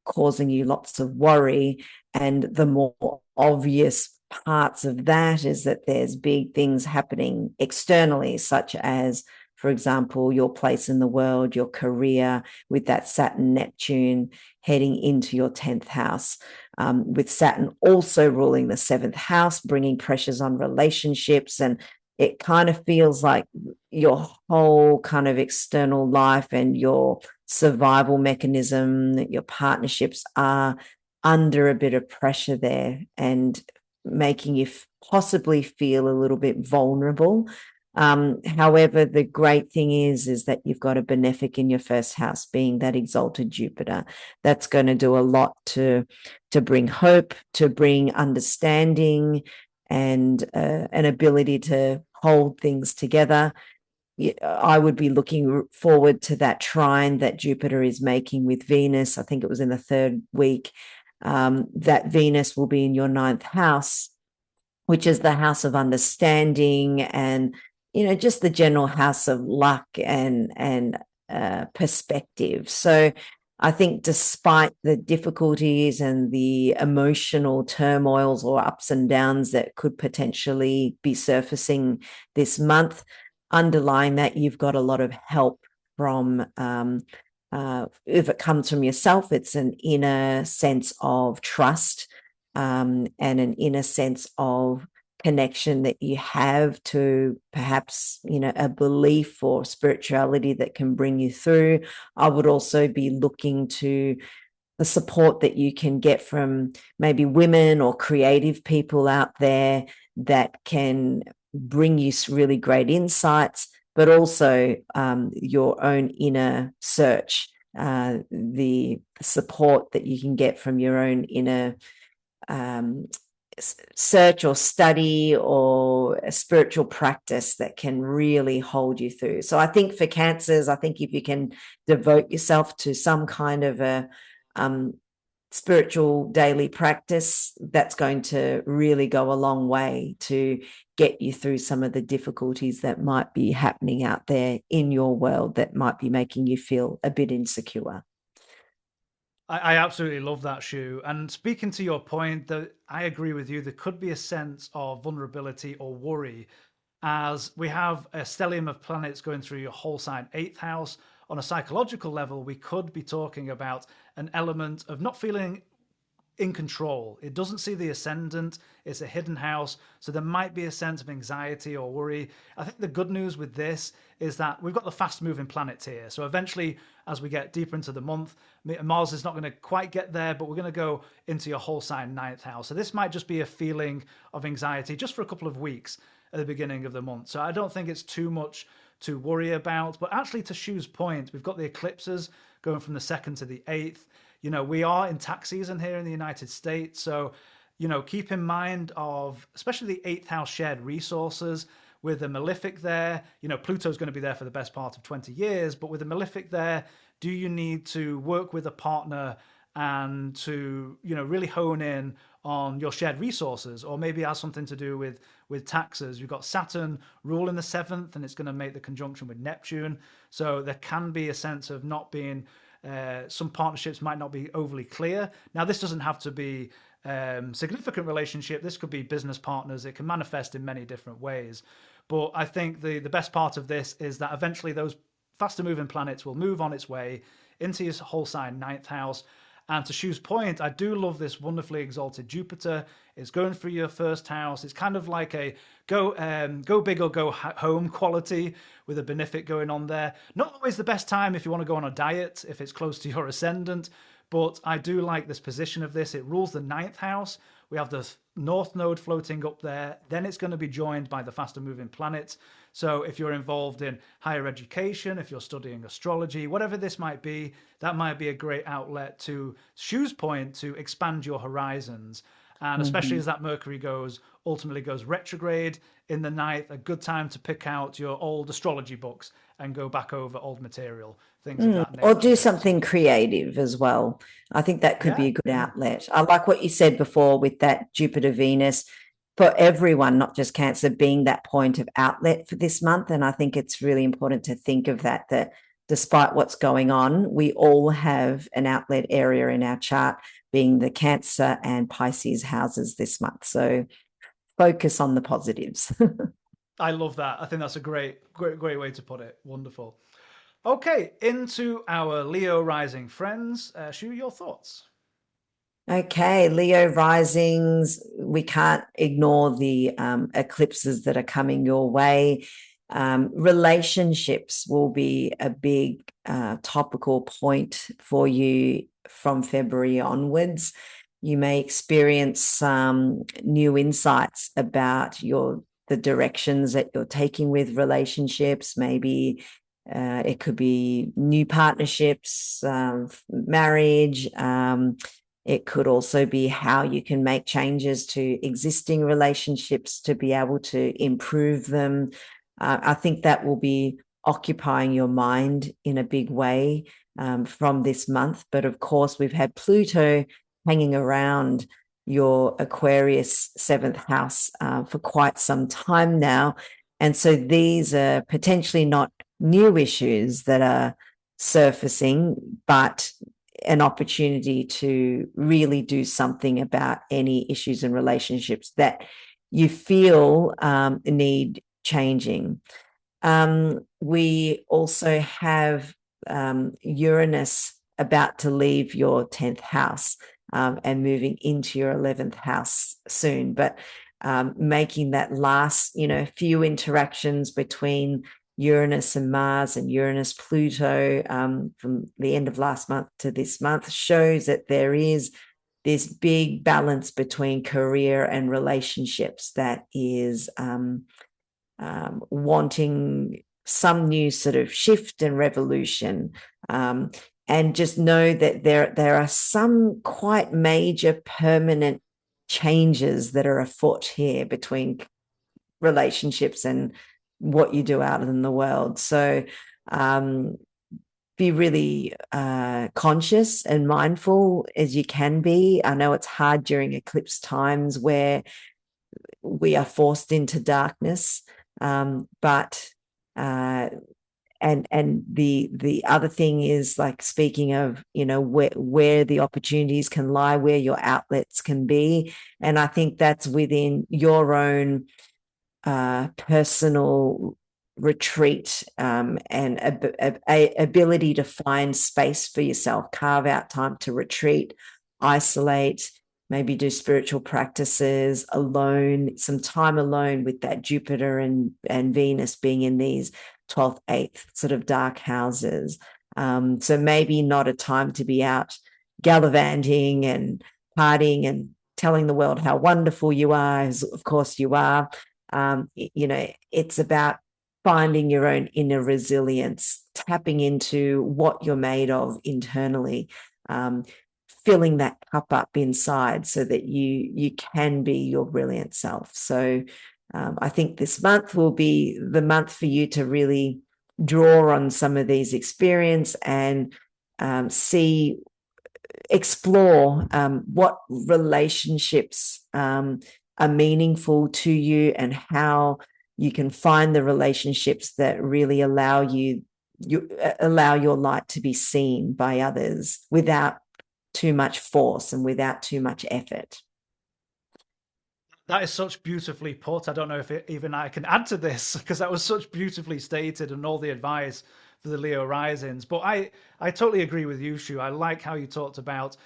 causing you lots of worry. And the more obvious parts of that is that there's big things happening externally, such as, for example, your place in the world, your career, with that Saturn Neptune heading into your 10th house, with Saturn also ruling the seventh house, bringing pressures on relationships. And it kind of feels like your whole kind of external life and your survival mechanism, your partnerships are under a bit of pressure there and making you possibly feel a little bit vulnerable. However, the great thing is that you've got a benefic in your first house, being that exalted Jupiter. That's going to do a lot to bring hope, to bring understanding, and an ability to hold things together. I would be looking forward to that trine that Jupiter is making with Venus. I think it was in the third week. That Venus will be in your ninth house, which is the house of understanding and, just the general house of luck and perspective. So I think despite the difficulties and the emotional turmoils or ups and downs that could potentially be surfacing this month, underlying that, you've got a lot of help from, if it comes from yourself, it's an inner sense of trust, and an inner sense of connection that you have to perhaps, a belief or spirituality that can bring you through. I would also be looking to the support that you can get from maybe women or creative people out there that can bring you really great insights, but also your own inner search, the support that you can get from your own inner search or study or a spiritual practice that can really hold you through. So I think for Cancers, I think if you can devote yourself to some kind of a spiritual daily practice, that's going to really go a long way to get you through some of the difficulties that might be happening out there in your world that might be making you feel a bit insecure. I absolutely love that, Shu. And speaking to your point, that I agree with you. There could be a sense of vulnerability or worry as we have a stellium of planets going through your whole sign eighth house. On a psychological level, we could be talking about an element of not feeling in control. It doesn't see the ascendant. It's a hidden house. So there might be a sense of anxiety or worry. I think the good news with this is that we've got the fast moving planets here. So eventually, as we get deeper into the month, Mars is not going to quite get there, but we're going to go into your whole sign ninth house. So this might just be a feeling of anxiety just for a couple of weeks at the beginning of the month. So I don't think it's too much to worry about. But actually, to Shu's point, we've got the eclipses going from the 2nd to the 8th. We are in tax season here in the United States. So, keep in mind of especially the 8th house shared resources with the malefic there. Pluto's going to be there for the best part of 20 years, but with the malefic there, do you need to work with a partner and to, really hone in on your shared resources, or maybe it has something to do with taxes. You've got Saturn ruling the 7th, and it's going to make the conjunction with Neptune. So there can be a sense of not being some partnerships might not be overly clear. Now, this doesn't have to be significant relationship. This could be business partners. It can manifest in many different ways. But I think the best part of this is that eventually those faster moving planets will move on its way into his whole sign ninth house. And to Shu's point, I do love this wonderfully exalted Jupiter. It's going through your first house. It's kind of like a go big or go home quality with a benefic going on there. Not always the best time if you want to go on a diet, if it's close to your ascendant. But I do like this position of this. It rules the ninth house. We have the North Node floating up there. Then it's going to be joined by the faster moving planets. So if you're involved in higher education, if you're studying astrology, whatever this might be, that might be a great outlet to Shu's point to expand your horizons. And especially as that Mercury ultimately goes retrograde in the ninth, a good time to pick out your old astrology books and go back over old material, things of that Or nature. do something creative as well. I think that could be Yeah. a good outlet. I like what you said before with that Jupiter Venus for everyone, not just Cancer, being that point of outlet for this month. And I think it's really important to think of that despite what's going on, we all have an outlet area in our chart, being the Cancer and Pisces houses this month. So focus on the positives. I love that. I think that's a great way to put it. Wonderful. Okay, into our Leo rising friends. Shu, your thoughts? Okay, Leo risings, we can't ignore the eclipses that are coming your way. Relationships will be a big topical point for you from February onwards. You may experience some new insights about the directions that you're taking with relationships. Maybe it could be new partnerships, marriage. It could also be how you can make changes to existing relationships to be able to improve them. I think that will be occupying your mind in a big way from this month. But of course, we've had Pluto hanging around your Aquarius 7th house for quite some time now. And so these are potentially not new issues that are surfacing, but an opportunity to really do something about any issues in relationships that you feel need changing. We also have Uranus about to leave your 10th house and moving into your 11th house soon, but making that last, few interactions between Uranus and Mars and Uranus Pluto from the end of last month to this month shows that there is this big balance between career and relationships that is wanting some new sort of shift and revolution. And just know that there are some quite major permanent changes that are afoot here between relationships and what you do out in the world. So be really conscious and mindful as you can be. I know it's hard during eclipse times where we are forced into darkness, but and the other thing is, like, speaking of where the opportunities can lie, where your outlets can be, and I think that's within your own personal retreat and ability to find space for yourself, carve out time to retreat, isolate, maybe do spiritual practices alone, some time alone with that Jupiter and Venus being in these 12th, 8th sort of dark houses. So maybe not a time to be out gallivanting and partying and telling the world how wonderful you are, as of course you are. It's about finding your own inner resilience, tapping into what you're made of internally, filling that cup up inside so that you can be your brilliant self. So I think this month will be the month for you to really draw on some of these experience and explore what relationships are meaningful to you and how you can find the relationships that really allow your light to be seen by others without too much force and without too much effort. That is such beautifully put. I don't know if even I can add to this because that was such beautifully stated and all the advice for the Leo risings. But I totally agree with you, Shu. I like how you talked about,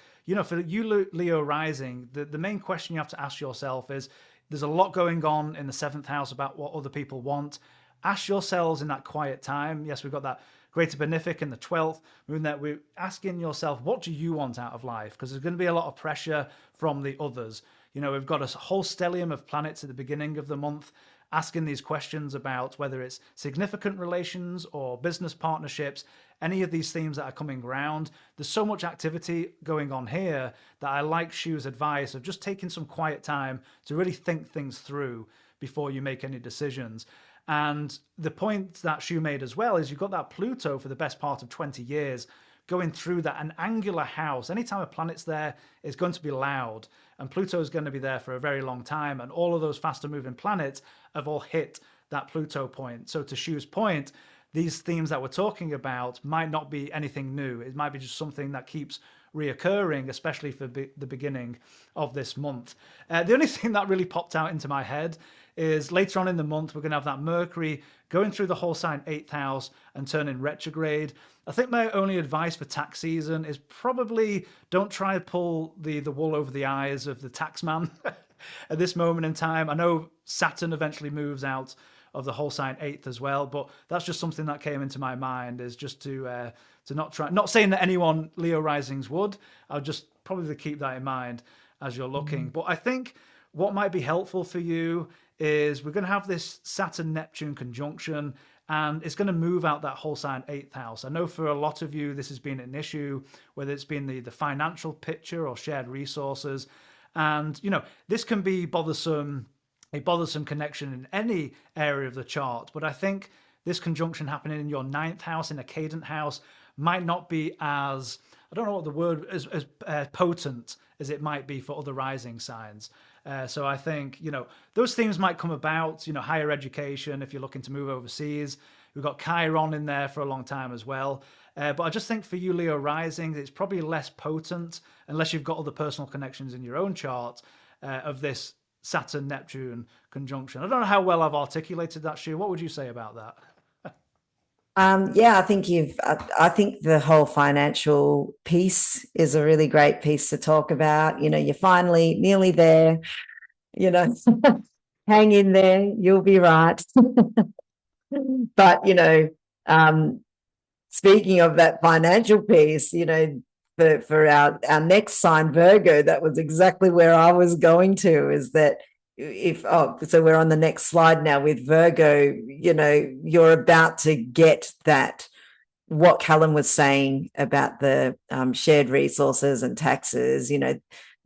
for you, Leo rising, the main question you have to ask yourself is there's a lot going on in the seventh house about what other people want. Ask yourselves in that quiet time. Yes, we've got that greater benefic in the 12th moon that we're asking yourself, what do you want out of life? Because there's going to be a lot of pressure from the others. We've got a whole stellium of planets at the beginning of the month asking these questions about whether it's significant relations or business partnerships, any of these themes that are coming around. There's so much activity going on here that I like Shu's advice of just taking some quiet time to really think things through before you make any decisions. And the point that Shu made as well is you've got that Pluto for the best part of 20 years going through that. An angular house, anytime a planet's there, is going to be loud. And Pluto is going to be there for a very long time. And all of those faster moving planets have all hit that Pluto point. So to Shu's point, these themes that we're talking about might not be anything new. It might be just something that keeps reoccurring, especially for the beginning of this month. The only thing that really popped out into my head is later on in the month, we're going to have that Mercury going through the whole sign 8th house and turning retrograde. I think my only advice for tax season is probably don't try to pull the wool over the eyes of the tax man at this moment in time. I know Saturn eventually moves out of the whole sign 8th as well, but that's just something that came into my mind, is just to not try, not saying that anyone Leo risings would. I'll just probably keep that in mind as you're looking. But I think what might be helpful for you is we're going to have this Saturn Neptune conjunction, and it's going to move out that whole sign 8th house. I know for a lot of you this has been an issue, whether it's been the financial picture or shared resources. And this can be a bothersome connection in any area of the chart. But I think this conjunction happening in your 9th house, in a cadent house, might not be as, I don't know what the word, as potent as it might be for other rising signs. So I think, those themes might come about, higher education, if you're looking to move overseas. We've got Chiron in there for a long time as well. But I just think for you, Leo rising, it's probably less potent unless you've got other personal connections in your own chart of this Saturn Neptune conjunction. I don't know how well I've articulated that, Shu. What would you say about that? Yeah, I think I think the whole financial piece is a really great piece to talk about. You're finally nearly there. Hang in there, you'll be right. But speaking of that financial piece, for our next sign, Virgo, that was exactly where I was going to, is that so we're on the next slide now with Virgo. You're about to get that, what Callum was saying about the shared resources and taxes.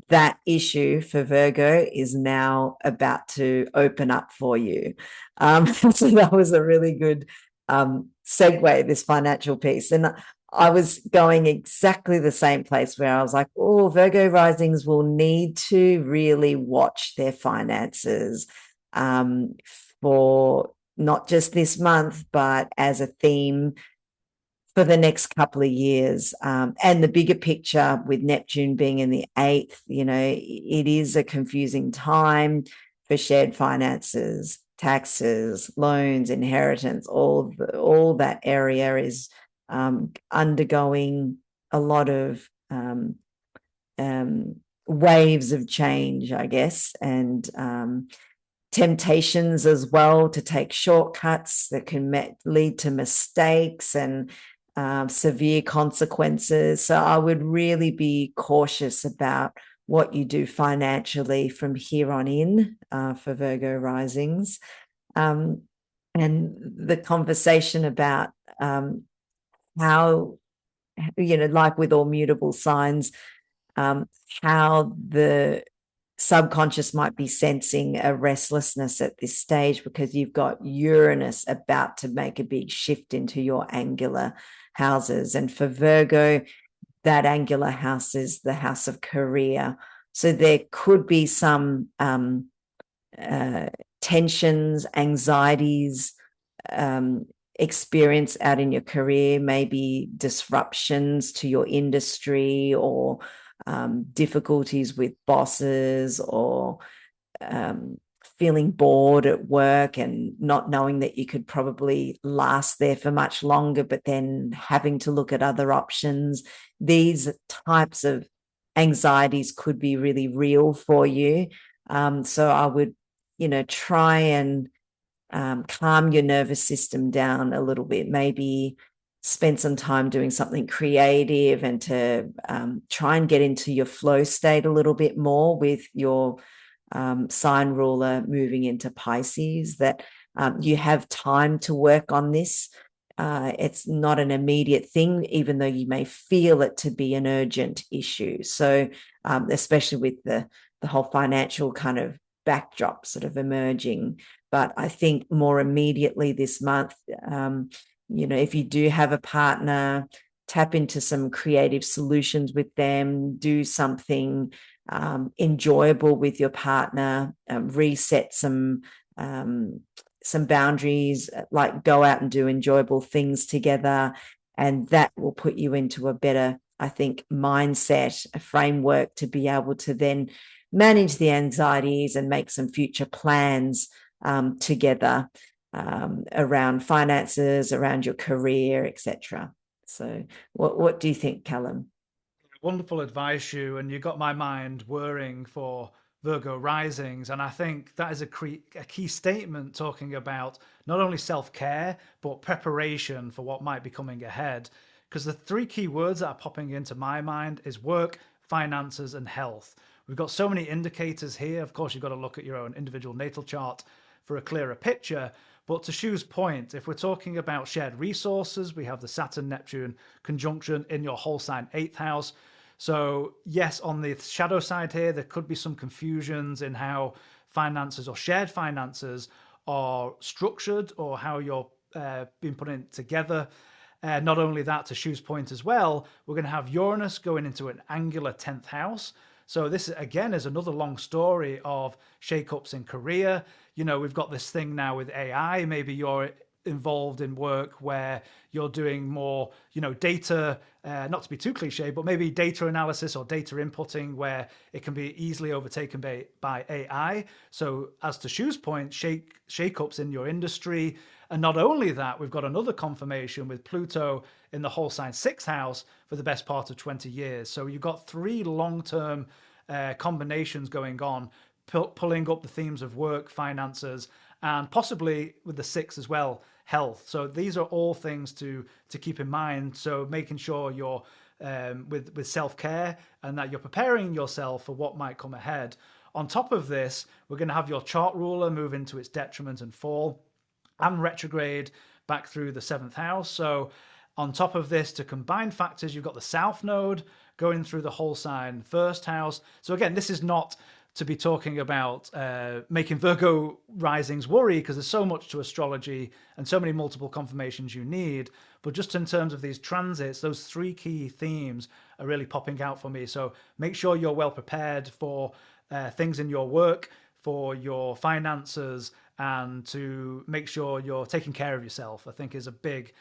That issue for Virgo is now about to open up for you. So that was a really good segue, this financial piece. And I was going exactly the same place where I was like, oh, Virgo risings will need to really watch their finances for not just this month, but as a theme for the next couple of years. And the bigger picture with Neptune being in the 8th, it is a confusing time for shared finances, taxes, loans, inheritance. All that area is undergoing a lot of waves of change, I guess, and temptations as well to take shortcuts that can lead to mistakes and severe consequences. So I would really be cautious about what you do financially from here on in for Virgo risings. Um, and the conversation about how, like with all mutable signs, how the subconscious might be sensing a restlessness at this stage because you've got Uranus about to make a big shift into your angular houses. And for Virgo, that angular house is the house of career. So there could be some tensions, anxieties, experience out in your career, maybe disruptions to your industry or difficulties with bosses or feeling bored at work and not knowing that you could probably last there for much longer, but then having to look at other options. These types of anxieties could be really real for you. So I would, try and calm your nervous system down a little bit. Maybe spend some time doing something creative and to try and get into your flow state a little bit more with your sign ruler moving into Pisces, that you have time to work on this. It's not an immediate thing, even though you may feel it to be an urgent issue. So, especially with the whole financial kind of backdrop sort of emerging. But I think more immediately this month, if you do have a partner, tap into some creative solutions with them, do something enjoyable with your partner, reset some boundaries, like go out and do enjoyable things together. And that will put you into a better, I think, mindset, a framework to be able to then manage the anxieties and make some future plans together around finances, around your career, etc. So what do you think, Callum? Wonderful advice, Shu, and you got my mind whirring for Virgo risings. And I think that is a key statement talking about not only self care, but preparation for what might be coming ahead. Because the three key words that are popping into my mind is work, finances, and health. We've got so many indicators here. Of course, you've got to look at your own individual natal chart for a clearer picture. But to Shu's point, if we're talking about shared resources, we have the Saturn Neptune conjunction in your whole sign eighth house. So, yes, on the shadow side here, there could be some confusions in how finances or shared finances are structured or how you're being put in together. Not only that, to Shu's point as well, we're going to have Uranus going into an angular 10th house. So this again is another long story of shakeups in Korea. We've got this thing now with AI. Maybe you're involved in work where you're doing more, data, not to be too cliche, but maybe data analysis or data inputting where it can be easily overtaken by AI. So as to Shu's point, shakeups in your industry. And not only that, we've got another confirmation with Pluto in the whole sign sixth house for the best part of 20 years. So you've got three long-term combinations going on, pulling up the themes of work, finances, and possibly with the six as well, health. So these are all things to keep in mind. So making sure you're with self care and that you're preparing yourself for what might come ahead. On top of this, we're going to have your chart ruler move into its detriment and fall and retrograde back through the seventh house. So on top of this, to combine factors, you've got the South Node going through the whole sign first house. So again, this is not to be talking about making Virgo risings worry because there's so much to astrology and so many multiple confirmations you need. But just in terms of these transits, those three key themes are really popping out for me. So make sure you're well prepared for things in your work, for your finances, and to make sure you're taking care of yourself, I think is a big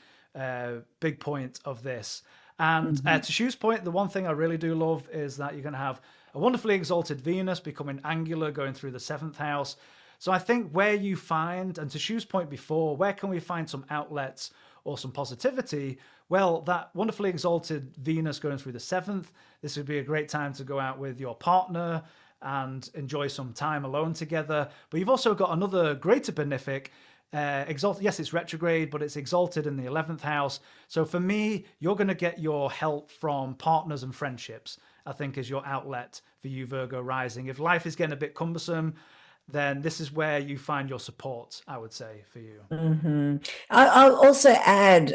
point of this. And Mm-hmm. to Shu's point, the one thing I really do love is that you're going to have a wonderfully exalted Venus becoming angular going through the seventh house. So I think where you find, and to Shu's point before, where can we find some outlets or some positivity, well, that wonderfully exalted Venus going through the seventh, this would be a great time to go out with your partner and enjoy some time alone together. But you've also got another greater benefic exalted. Yes, it's retrograde, but it's exalted in the 11th house. So for me, you're going to get your help from partners and friendships, I think, is your outlet for you, Virgo rising. If life is getting a bit cumbersome, then this is where you find your support, I would say, for you. Mm-hmm. I'll also add,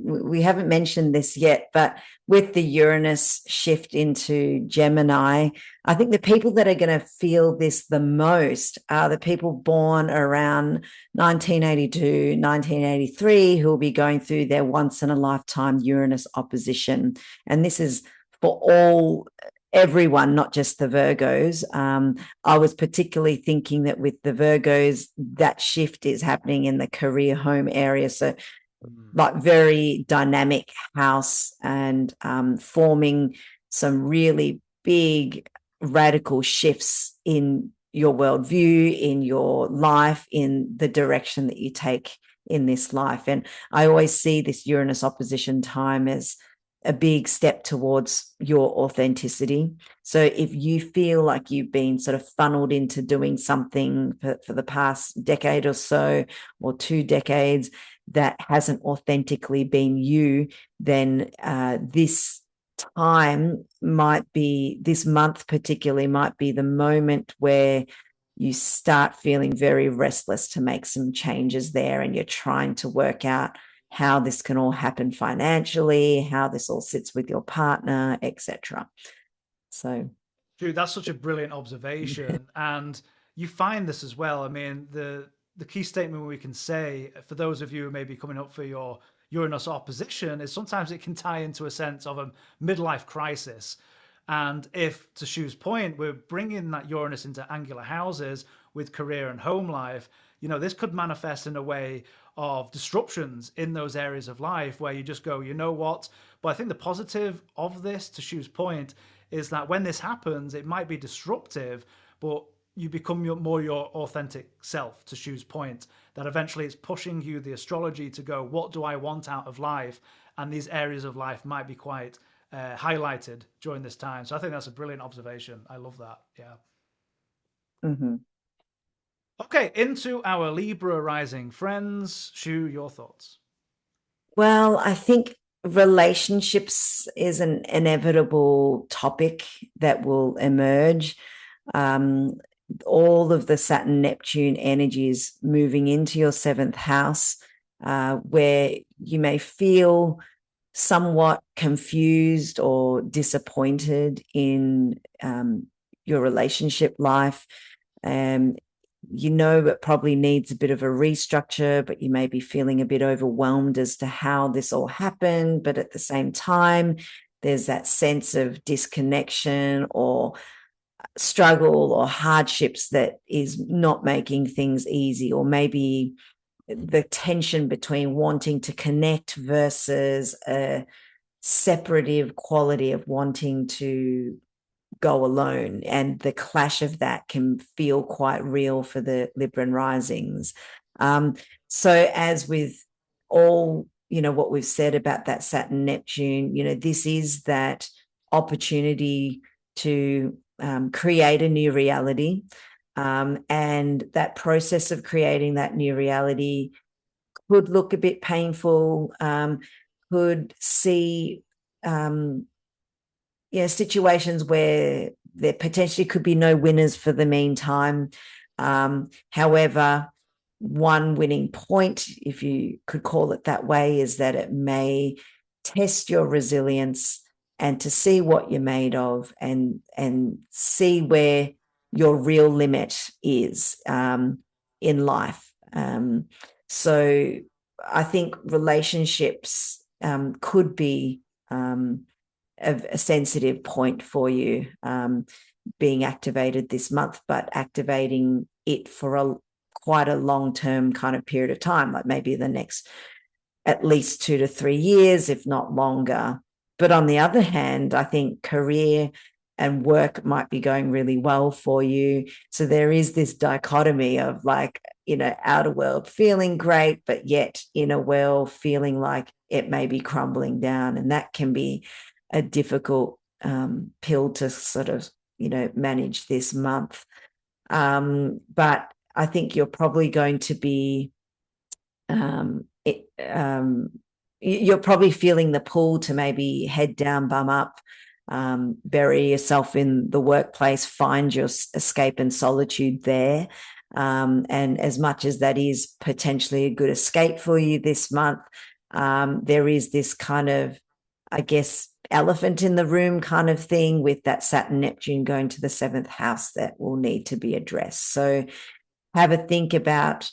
we haven't mentioned this yet, but with the Uranus shift into Gemini, I think the people that are going to feel this the most are the people born around 1982, 1983, who will be going through their once in a lifetime Uranus opposition. And this is for everyone, not just the Virgos. I was particularly thinking that with the Virgos, that shift is happening in the career home area. So, like, very dynamic house and forming some really big radical shifts in your worldview, in your life, in the direction that you take in this life. And I always see this Uranus opposition time as a big step towards your authenticity. So if you feel like you've been sort of funneled into doing something for the past decade or so, or 2 decades, that hasn't authentically been you, then this month particularly might be the moment where you start feeling very restless to make some changes there, and you're trying to work out how this can all happen financially, how this all sits with your partner, etc. So, Dude, that's such a brilliant observation. And you find this as well. I mean, the key statement we can say for those of you who may be coming up for your Uranus opposition is sometimes it can tie into a sense of a midlife crisis. And if, to Shu's point, we're bringing that Uranus into angular houses with career and home life, this could manifest in a way of disruptions in those areas of life where you just go, you know what? But I think the positive of this, to Shu's point, is that when this happens, it might be disruptive, but you become more your authentic self, to Shu's point, that eventually it's pushing you, the astrology, to go, what do I want out of life? And these areas of life might be quite highlighted during this time. So I think that's a brilliant observation. I love that. Yeah. mm-hmm. Okay, into our Libra rising friends. Shu, your thoughts? Well, I think relationships is an inevitable topic that will emerge. Um, all of the Saturn Neptune energies moving into your seventh house, where you may feel somewhat confused or disappointed in your relationship life. It probably needs a bit of a restructure, but you may be feeling a bit overwhelmed as to how this all happened. But at the same time, there's that sense of disconnection or struggle or hardships that is not making things easy, or maybe the tension between wanting to connect versus a separative quality of wanting to go alone, and the clash of that can feel quite real for the Libra risings. So as with all, what we've said about that Saturn Neptune, this is that opportunity to create a new reality. And that process of creating that new reality could look a bit painful, could see situations where there potentially could be no winners for the meantime. However, one winning point, if you could call it that way, is that it may test your resilience and to see what you're made of, and see where your real limit is in life. So I think relationships could be a sensitive point for you being activated this month, but activating it for quite a long-term kind of period of time, like maybe the next at least 2 to 3 years, if not longer. But on the other hand, I think career and work might be going really well for you. So there is this dichotomy of like, outer world feeling great, but yet inner world feeling like it may be crumbling down. And that can be a difficult pill to sort of, manage this month. But I think you're probably going to be, you're probably feeling the pull to maybe head down, bum up, bury yourself in the workplace, find your escape and solitude there. And as much as that is potentially a good escape for you this month, there is this kind of, I guess, elephant in the room kind of thing with that Saturn Neptune going to the 7th house that will need to be addressed. So have a think about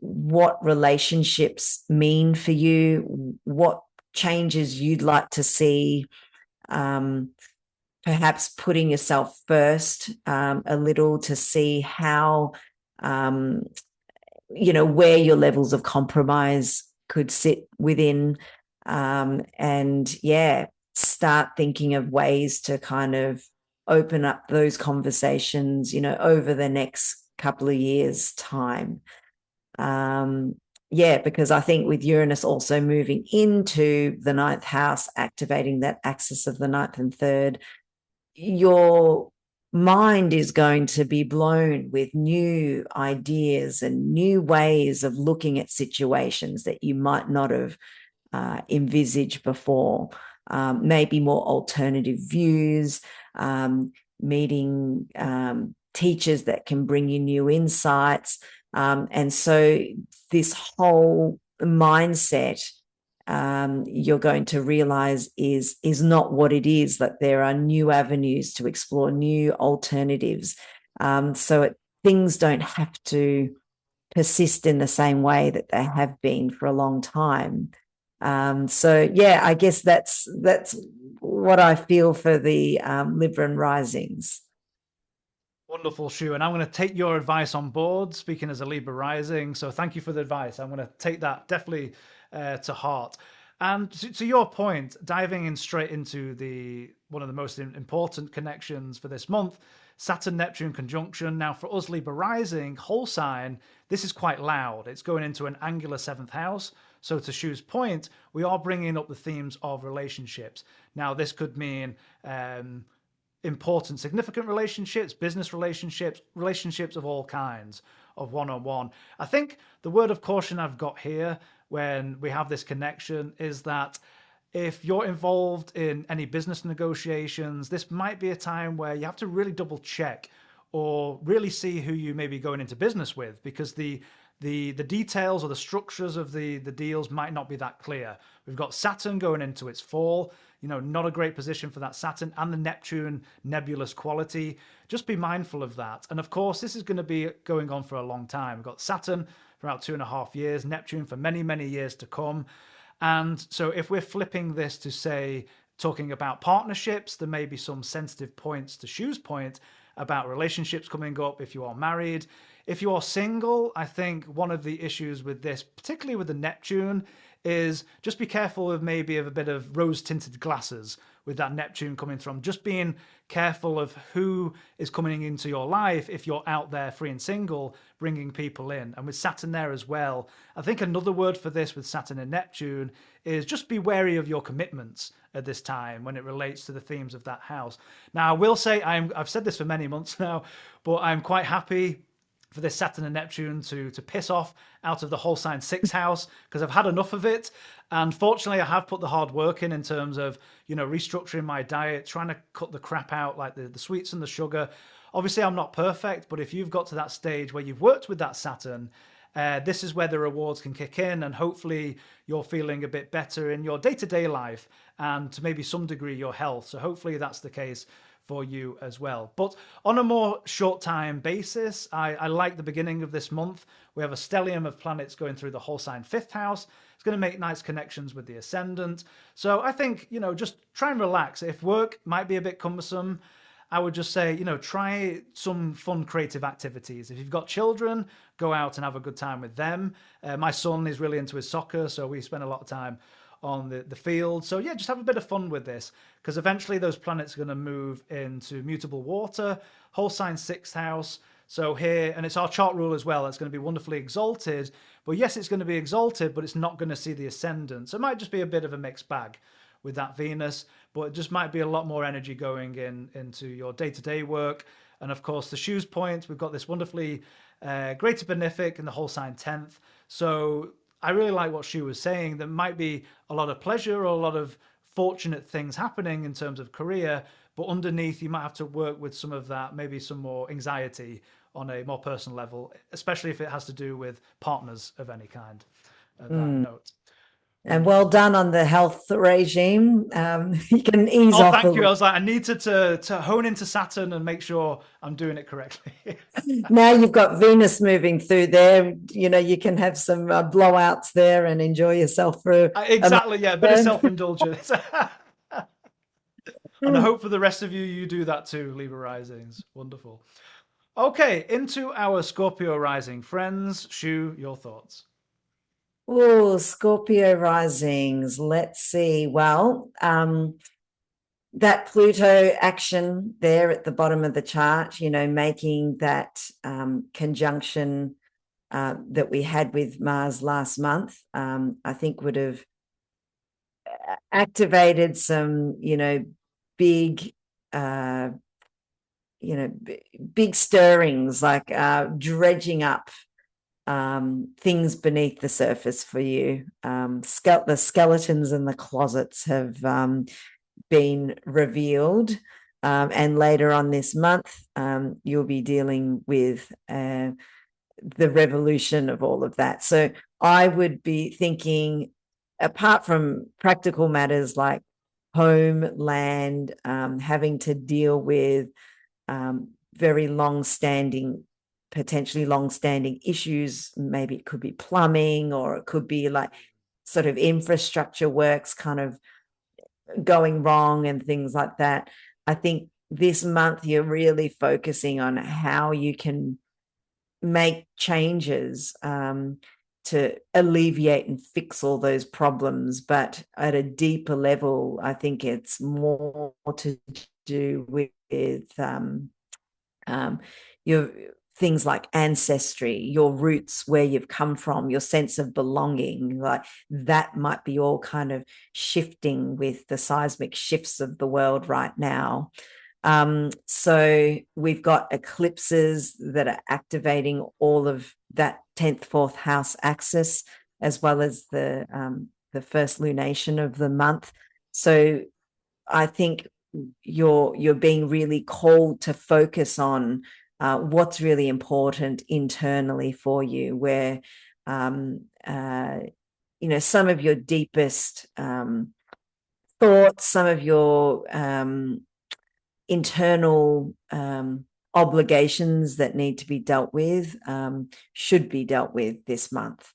what relationships mean for you, what changes you'd like to see, perhaps putting yourself first a little to see how, where your levels of compromise could sit within. And yeah, start thinking of ways to kind of open up those conversations, over the next couple of years' time. Yeah, because I think with Uranus also moving into the 9th house, activating that axis of the 9th and 3rd, your mind is going to be blown with new ideas and new ways of looking at situations that you might not have envisaged before. Maybe more alternative views, meeting teachers that can bring you new insights. And so this whole mindset, you're going to realize is not what it is, that there are new avenues to explore, new alternatives. Things don't have to persist in the same way that they have been for a long time. Yeah, I guess that's what I feel for the Libra Risings. Wonderful, Shu. And I'm going to take your advice on board, speaking as a Libra Rising. So thank you for the advice. I'm going to take that definitely to heart. And to your point, diving in straight into the one of the most important connections for this month, Saturn Neptune conjunction. Now, for us Libra Rising, whole sign, this is quite loud. It's going into an angular 7th house. So, to Shu's point, we are bringing up the themes of relationships. Now, this could mean important, significant relationships, business relationships, relationships of all kinds, of one on one. I think the word of caution I've got here when we have this connection is that if you're involved in any business negotiations, this might be a time where you have to really double check or really see who you may be going into business with, because the details or the structures of the deals might not be that clear. We've got Saturn going into its fall, not a great position for that Saturn, and the Neptune nebulous quality. Just be mindful of that. And of course, this is going to be going on for a long time. We've got Saturn for about 2.5 years, Neptune for many, many years to come. And so if we're flipping this to say, talking about partnerships, there may be some sensitive points to Shu's point about relationships coming up if you are married. If you are single, I think one of the issues with this, particularly with the Neptune, is just be careful of maybe of a bit of rose-tinted glasses with that Neptune coming from. Just being careful of who is coming into your life if you're out there free and single, bringing people in. And with Saturn there as well, I think another word for this with Saturn and Neptune is just be wary of your commitments at this time when it relates to the themes of that house. Now, I will say, I've said this for many months now, but I'm quite happy for this Saturn and Neptune to piss off out of the whole sign 6th house, because I've had enough of it. And fortunately, I have put the hard work in terms of, restructuring my diet, trying to cut the crap out, like the sweets and the sugar. Obviously, I'm not perfect, but if you've got to that stage where you've worked with that Saturn, this is where the rewards can kick in, and hopefully you're feeling a bit better in your day-to-day life and to maybe some degree your health. So hopefully that's the case for you as well. But on a more short time basis, I like the beginning of this month. We have a stellium of planets going through the whole sign 5th house. It's going to make nice connections with the ascendant. So I think, just try and relax. If work might be a bit cumbersome, I would just say, try some fun creative activities. If you've got children, go out and have a good time with them. My son is really into his soccer, so we spend a lot of time on the field. So yeah, just have a bit of fun with this because eventually those planets are going to move into mutable water, whole sign sixth house. So here, and it's our chart rule as well, it's going to be wonderfully exalted. But yes, it's going to be exalted, but it's not going to see the ascendant. So it might just be a bit of a mixed bag with that Venus, but it just might be a lot more energy going into your day-to-day work. And of course, the Shu's point, we've got this wonderfully greater benefic in the whole sign 10th. So I really like what Shu was saying. There might be a lot of pleasure or a lot of fortunate things happening in terms of career, but underneath you might have to work with some of that, maybe some more anxiety on a more personal level, especially if it has to do with partners of any kind. That note. And well Wonderful. done on the health regime. You can ease Oh, off a thank you. I little. was like, I need to hone into Saturn and make sure I'm doing it correctly. Now you've got Venus moving through there. You know, you can have some blowouts there and enjoy yourself for a month. Exactly. Yeah, a bit of self-indulgence. And I hope for the rest of you, you do that too, Libra Risings. Wonderful. Okay, into our Scorpio Rising friends. Shu, your thoughts. Oh, Scorpio risings. Let's see. Well, that Pluto action there at the bottom of the chart, you know, making that conjunction that we had with Mars last month, I think would have activated some, big, uh, big stirrings, like dredging up things beneath the surface for you. The skeletons in the closets have been revealed. And later on this month, you'll be dealing with the revolution of all of that. So I would be thinking, apart from practical matters like home, land, having to deal with very long-standing, potentially long-standing issues. Maybe it could be plumbing, or it could be like sort of infrastructure works kind of going wrong and things like that. I think this month you're really focusing on how you can make changes to alleviate and fix all those problems. But at a deeper level, I think it's more to do with your things like ancestry, your roots, where you've come from, your sense of belonging. Like that might be all kind of shifting with the seismic shifts of the world right now. So we've got eclipses that are activating all of that 10th, fourth house axis, as well as the first lunation of the month. So I think you're being really called to focus on what's really important internally for you, where some of your deepest thoughts, some of your internal obligations that need to be dealt with should be dealt with this month.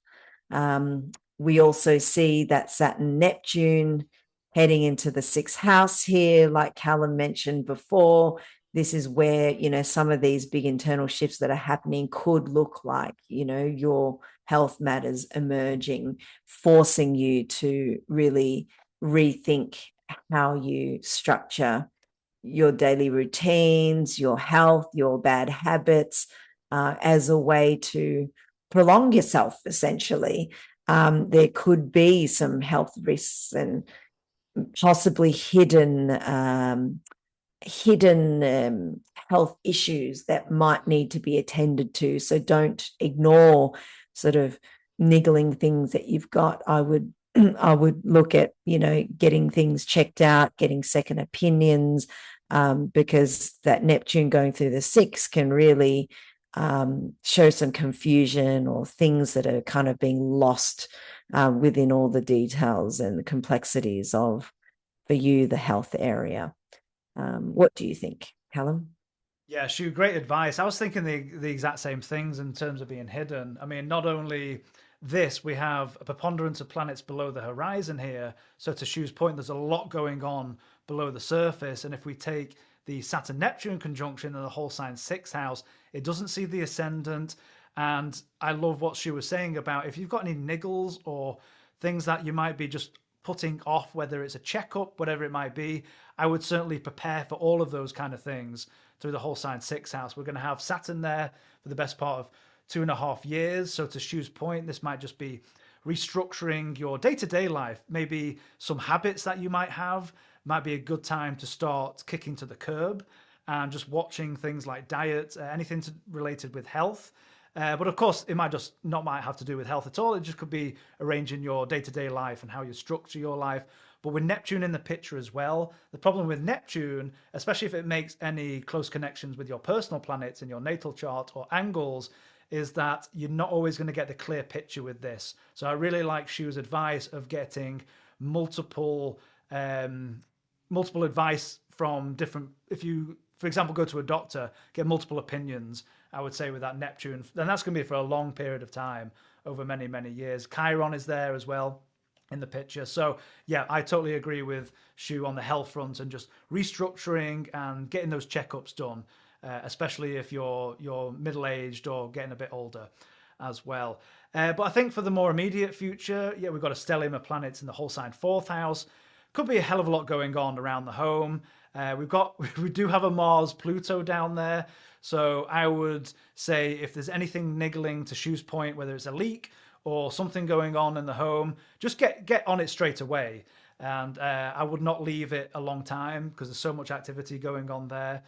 We also see that Saturn Neptune heading into the sixth house here, like Callum mentioned before. This is where, some of these big internal shifts that are happening could look like, your health matters emerging, forcing you to really rethink how you structure your daily routines, your health, your bad habits, as a way to prolong yourself, essentially. There could be some health risks and possibly hidden health issues that might need to be attended to. So don't ignore sort of niggling things that you've got. I would look at, getting things checked out, getting second opinions, because that Neptune going through the sixth can really show some confusion or things that are kind of being lost within all the details and the complexities of, for you, the health area. What do you think, Callum? Yeah, Shu, great advice. I was thinking the exact same things in terms of being hidden. I mean, not only this, we have a preponderance of planets below the horizon here. So to Shu's point, there's a lot going on below the surface. And if we take the Saturn Neptune conjunction and the whole sign sixth house, it doesn't see the ascendant. And I love what Shu was saying about if you've got any niggles or things that you might be just putting off, whether it's a checkup, whatever it might be, I would certainly prepare for all of those kind of things through the whole sign sixth house. We're going to have Saturn there for the best part of 2.5 years. So to Shu's point, this might just be restructuring your day-to-day life, maybe some habits that you might have. Might be a good time to start kicking to the curb and just watching things like diet, anything related with health. But of course, it might just not might have to do with health at all. It just could be arranging your day-to-day life and how you structure your life. But with Neptune in the picture as well, the problem with Neptune, especially if it makes any close connections with your personal planets in your natal chart or angles, is that you're not always going to get the clear picture with this. So I really like Shu's advice of getting multiple multiple advice from different. If you, for example, go to a doctor, get multiple opinions. I would say with that Neptune, and that's going to be for a long period of time, over many many years. Chiron is there as well in the picture. So yeah, I totally agree with Shu on the health front and just restructuring and getting those checkups done, especially if you're middle aged or getting a bit older as well. But I think for the more immediate future, yeah, we've got a stellium of planets in the whole sign fourth house. Could be a hell of a lot going on around the home. We do have a Mars Pluto down there, so I would say if there's anything niggling to Shu's point, whether it's a leak or something going on in the home, just get on it straight away. And I would not leave it a long time because there's so much activity going on there.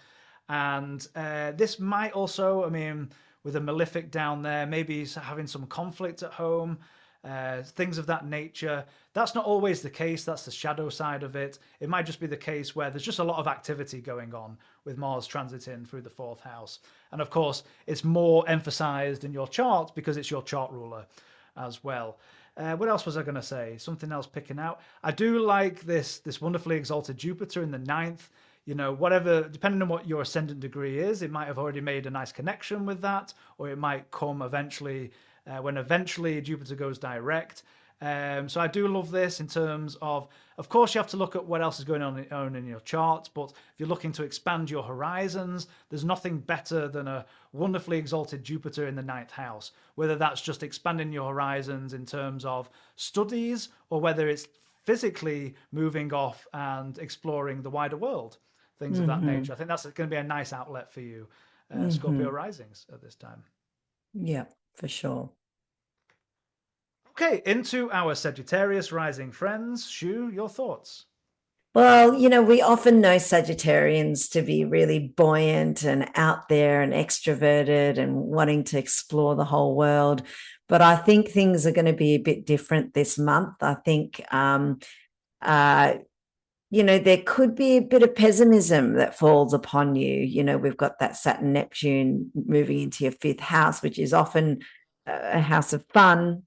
And this might also, I mean, with a malefic down there, maybe having some conflict at home, things of that nature. That's not always the case. That's the shadow side of it. It might just be the case where there's just a lot of activity going on with Mars transiting through the fourth house. And of course, it's more emphasized in your chart because it's your chart ruler as well. What else was I going to say? Something else picking out. I do like this wonderfully exalted Jupiter in the ninth. You know, whatever, depending on what your ascendant degree is, it might have already made a nice connection with that, or it might come eventually when eventually Jupiter goes direct. So I do love this in terms of course, you have to look at what else is going on in your chart. But if you're looking to expand your horizons, there's nothing better than a wonderfully exalted Jupiter in the ninth house. Whether that's just expanding your horizons in terms of studies, or whether it's physically moving off and exploring the wider world, things of that Mm-hmm. nature. I think that's going to be a nice outlet for you, Mm-hmm. Scorpio Risings at this time. Yeah, for sure. Okay, into our Sagittarius Rising friends. Shu, your thoughts? Well, we often know Sagittarians to be really buoyant and out there and extroverted and wanting to explore the whole world. But I think things are going to be a bit different this month. I think, uh, there could be a bit of pessimism that falls upon you. We've got that Saturn Neptune moving into your fifth house, which is often a house of fun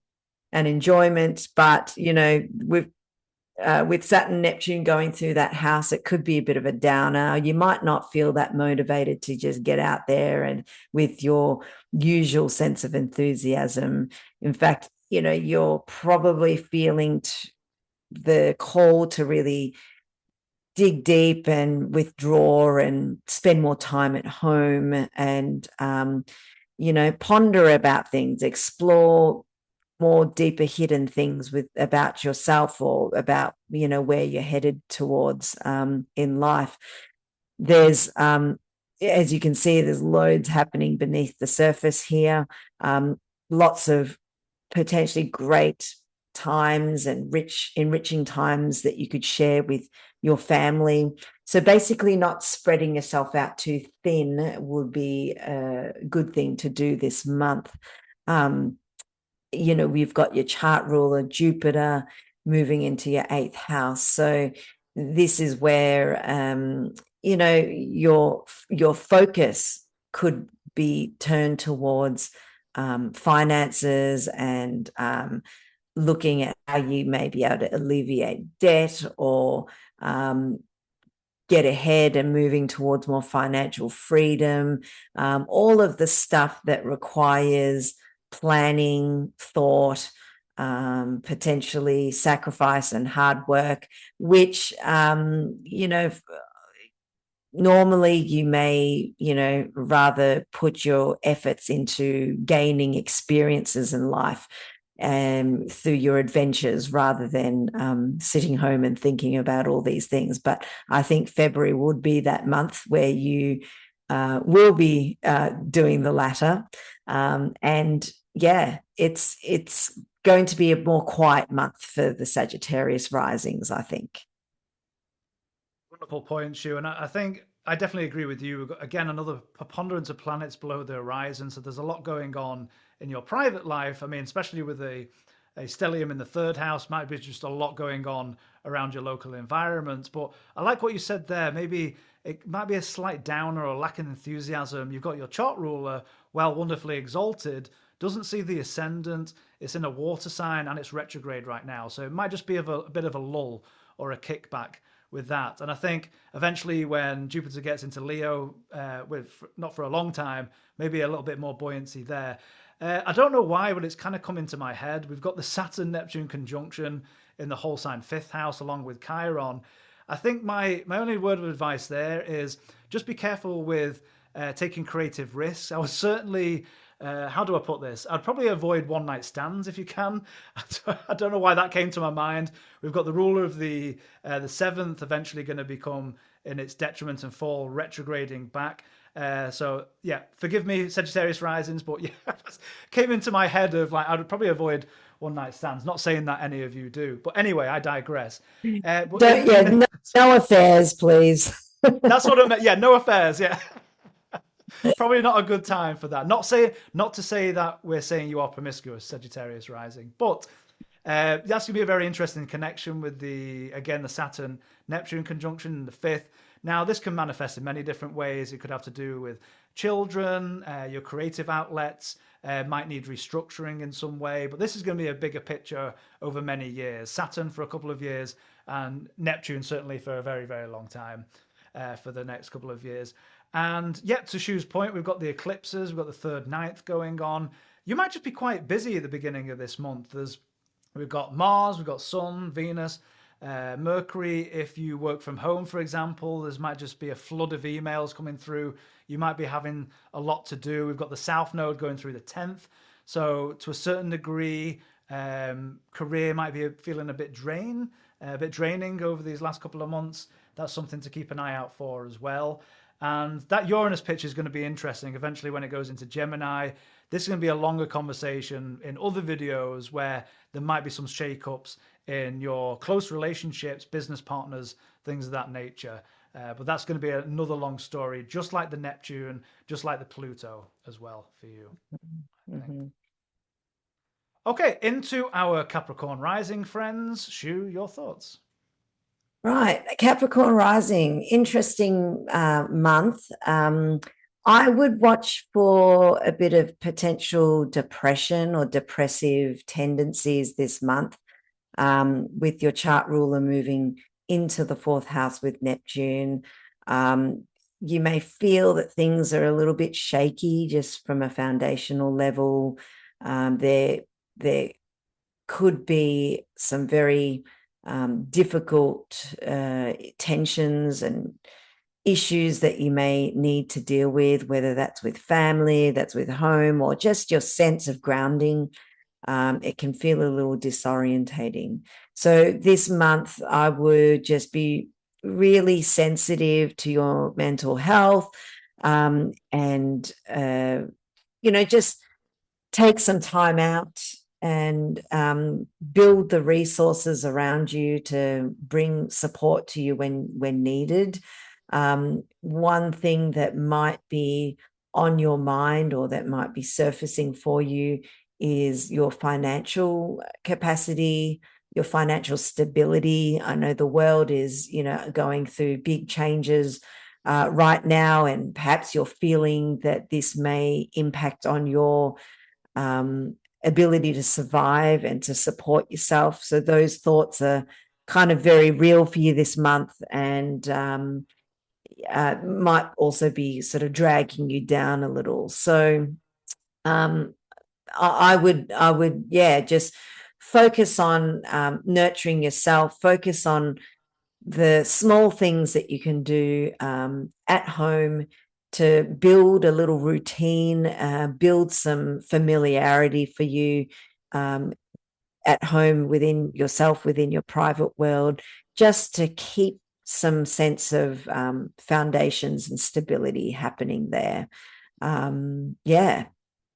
and enjoyment. But, with Saturn Neptune going through that house, it could be a bit of a downer. You might not feel that motivated to just get out there and with your usual sense of enthusiasm. In fact, you're probably feeling the call to really dig deep and withdraw and spend more time at home and, ponder about things, explore more deeper hidden things about yourself or about where you're headed towards in life. There's as you can see, there's loads happening beneath the surface here. Lots of potentially great times and enriching times that you could share with your family. So basically not spreading yourself out too thin would be a good thing to do this month. We've got your chart ruler, Jupiter, moving into your eighth house. So this is where, your focus could be turned towards finances and looking at how you may be able to alleviate debt or get ahead and moving towards more financial freedom. All of the stuff that requires planning, thought, potentially sacrifice and hard work, which, normally you may, rather put your efforts into gaining experiences in life. through your adventures rather than sitting home and thinking about all these things. But I think February would be that month where you will be doing the latter. And yeah, it's going to be a more quiet month for the Sagittarius risings, I think. Wonderful point, Shu. And I think I definitely agree with you. We've got, again, another preponderance of planets below the horizon. So there's a lot going on in your private life. I mean, especially with a stellium in the third house, might be just a lot going on around your local environment. But I like what you said there. Maybe it might be a slight downer or lack of enthusiasm. You've got your chart ruler, well, wonderfully exalted, doesn't see the ascendant. It's in a water sign and it's retrograde right now. So it might just be a bit of a lull or a kickback with that. And I think eventually when Jupiter gets into Leo, with not for a long time, maybe a little bit more buoyancy there. I don't know why, but it's kind of come into my head. We've got the Saturn Neptune conjunction in the whole sign fifth house along with Chiron. I think my only word of advice there is just be careful with taking creative risks. I was certainly how do I put this? I'd probably avoid one night stands if you can. I don't know why that came to my mind. We've got the ruler of the seventh eventually going to become in its detriment and fall retrograding back. So yeah, forgive me, Sagittarius risings, but yeah, came into my head of like I'd probably avoid one night stands. Not saying that any of you do, but anyway, I digress. But Don't, yeah, no affairs, please. that's what I meant. Yeah, no affairs. Yeah. Probably not a good time for that. Not to say that we're saying you are promiscuous, Sagittarius rising, but that's going to be a very interesting connection with the Saturn Neptune conjunction in the fifth. Now, this can manifest in many different ways. It could have to do with children, your creative outlets, might need restructuring in some way, but this is going to be a bigger picture over many years. Saturn for a couple of years, and Neptune certainly for a very, very long time for the next couple of years. And yet, to Shu's point, we've got the eclipses, we've got the third ninth going on. You might just be quite busy at the beginning of this month. We've got Mars, we've got Sun, Venus, Mercury. If you work from home, for example, there might just be a flood of emails coming through. You might be having a lot to do. We've got the South Node going through the 10th. So, to a certain degree, career might be feeling a bit draining over these last couple of months. That's something to keep an eye out for as well. And that Uranus pitch is going to be interesting eventually when it goes into Gemini. This is going to be a longer conversation in other videos where there might be some shake-ups in your close relationships, business partners, things of that nature. But that's going to be another long story, just like the Neptune, just like the Pluto as well for you, I think. Okay, into our Capricorn Rising friends. Shu, your thoughts? Right, Capricorn Rising, interesting month. I would watch for a bit of potential depression or depressive tendencies this month, with your chart ruler moving into the fourth house with Neptune. You may feel that things are a little bit shaky just from a foundational level. There could be some very difficult tensions and issues that you may need to deal with, whether that's with family, that's with home, or just your sense of grounding. It can feel a little disorientating. So this month, I would just be really sensitive to your mental health, and just take some time out and build the resources around you to bring support to you when needed. One thing that might be on your mind or that might be surfacing for you is your financial capacity, your financial stability. I know the world is, going through big changes right now, and perhaps you're feeling that this may impact on your ability to survive and to support yourself. So those thoughts are kind of very real for you this month, and might also be sort of dragging you down a little. So I would, yeah, just focus on nurturing yourself, focus on the small things that you can do at home to build a little routine, build some familiarity for you at home within yourself, within your private world, just to keep some sense of foundations and stability happening there. Yeah.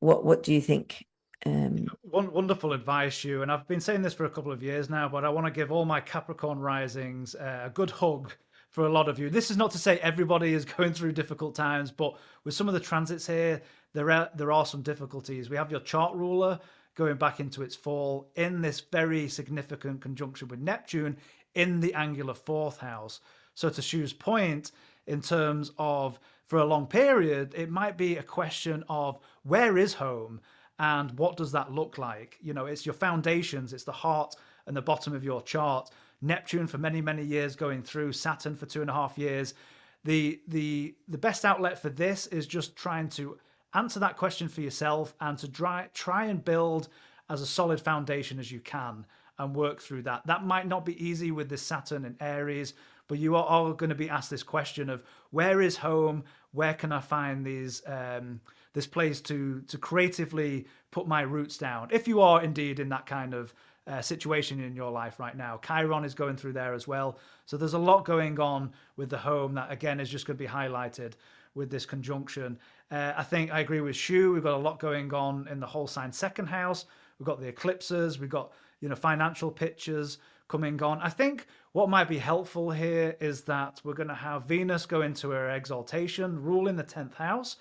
What do you think? Wonderful advice, Shu. And I've been saying this for a couple of years now, but I want to give all my Capricorn risings a good hug for a lot of you. This is not to say everybody is going through difficult times, but with some of the transits here, there are some difficulties. We have your chart ruler going back into its fall in this very significant conjunction with Neptune in the angular fourth house. So to Shu's point, in terms of for a long period, it might be a question of where is home and what does that look like? You know, it's your foundations, it's the heart and the bottom of your chart. Neptune for many, many years going through, Saturn for 2.5 years. The best outlet for this is just trying to answer that question for yourself and to try and build as a solid foundation as you can and work through that. That might not be easy with this Saturn in Aries, but you are all going to be asked this question of where is home? Where can I find this place to creatively put my roots down? If you are indeed in that kind of situation in your life right now, Chiron is going through there as well. So there's a lot going on with the home that again is just going to be highlighted with this conjunction. I think I agree with Shu. We've got a lot going on in the whole sign second house. We've got the eclipses. We've got financial pictures coming on. I think what might be helpful here is that we're going to have Venus go into her exaltation, rule in the 10th house.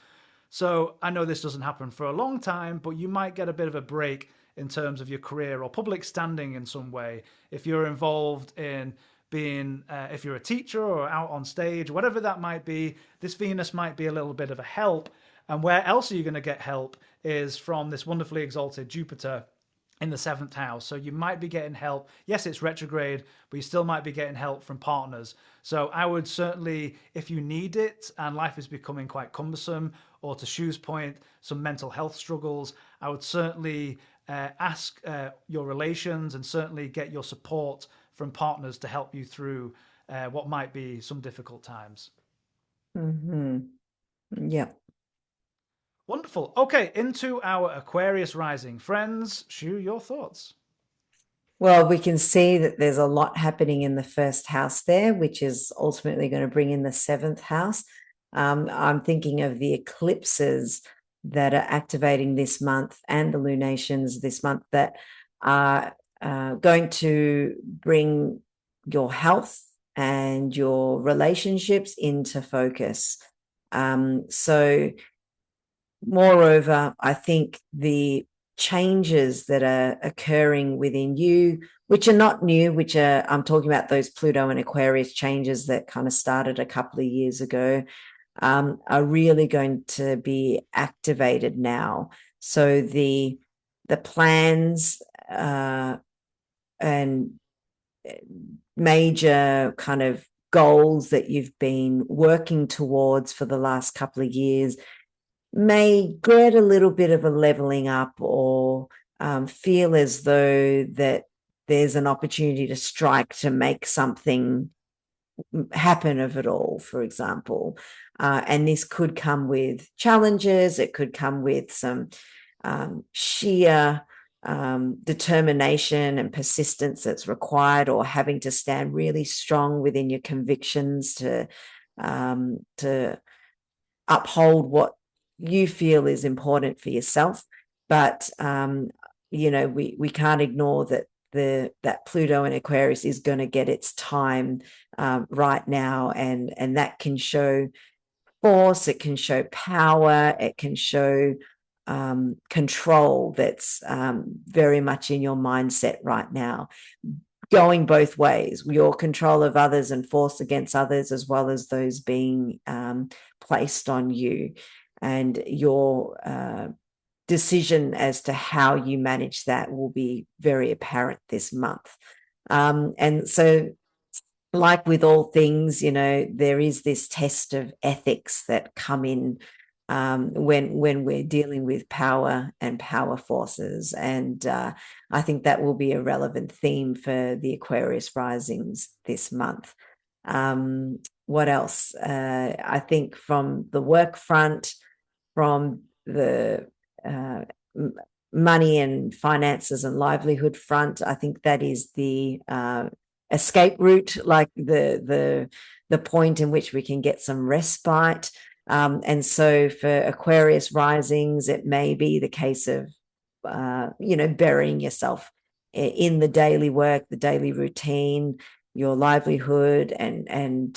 So I know this doesn't happen for a long time, but you might get a bit of a break in terms of your career or public standing in some way. If you're involved in being, if you're a teacher or out on stage, whatever that might be, this Venus might be a little bit of a help. And where else are you going to get help is from this wonderfully exalted Jupiter in the 7th house. So you might be getting help. Yes, it's retrograde, but you still might be getting help from partners. So I would certainly, if you need it and life is becoming quite cumbersome, or to Shu's point, some mental health struggles, I would certainly ask your relations and certainly get your support from partners to help you through what might be some difficult times. Yeah. Wonderful. Okay, into our Aquarius rising. Friends, Shu, your thoughts? Well, we can see that there's a lot happening in the first house there, which is ultimately going to bring in the 7th house. I'm thinking of the eclipses that are activating this month and the lunations this month that are going to bring your health and your relationships into focus. So, moreover, I think the changes that are occurring within you, which are not new, which are, I'm talking about those Pluto and Aquarius changes that kind of started a couple of years ago, are really going to be activated now. So the plans and major kind of goals that you've been working towards for the last couple of years may get a little bit of a leveling up or feel as though that there's an opportunity to strike to make something happen of it all, for example. And this could come with challenges. It could come with some sheer determination and persistence that's required, or having to stand really strong within your convictions to uphold what you feel is important for yourself. But we can't ignore that that Pluto in Aquarius is going to get its time right now, and that can show force, it can show power, it can show control that's very much in your mindset right now, going both ways, your control of others and force against others, as well as those being placed on you, and your decision as to how you manage that will be very apparent this month. And so, like with all things, there is this test of ethics that come in when we're dealing with power and power forces. And I think that will be a relevant theme for the Aquarius risings this month. What else? I think from the work front, from the money and finances and livelihood front. I think that is the escape route, like the point in which we can get some respite. And so for Aquarius risings, it may be the case of burying yourself in the daily work, the daily routine, your livelihood, and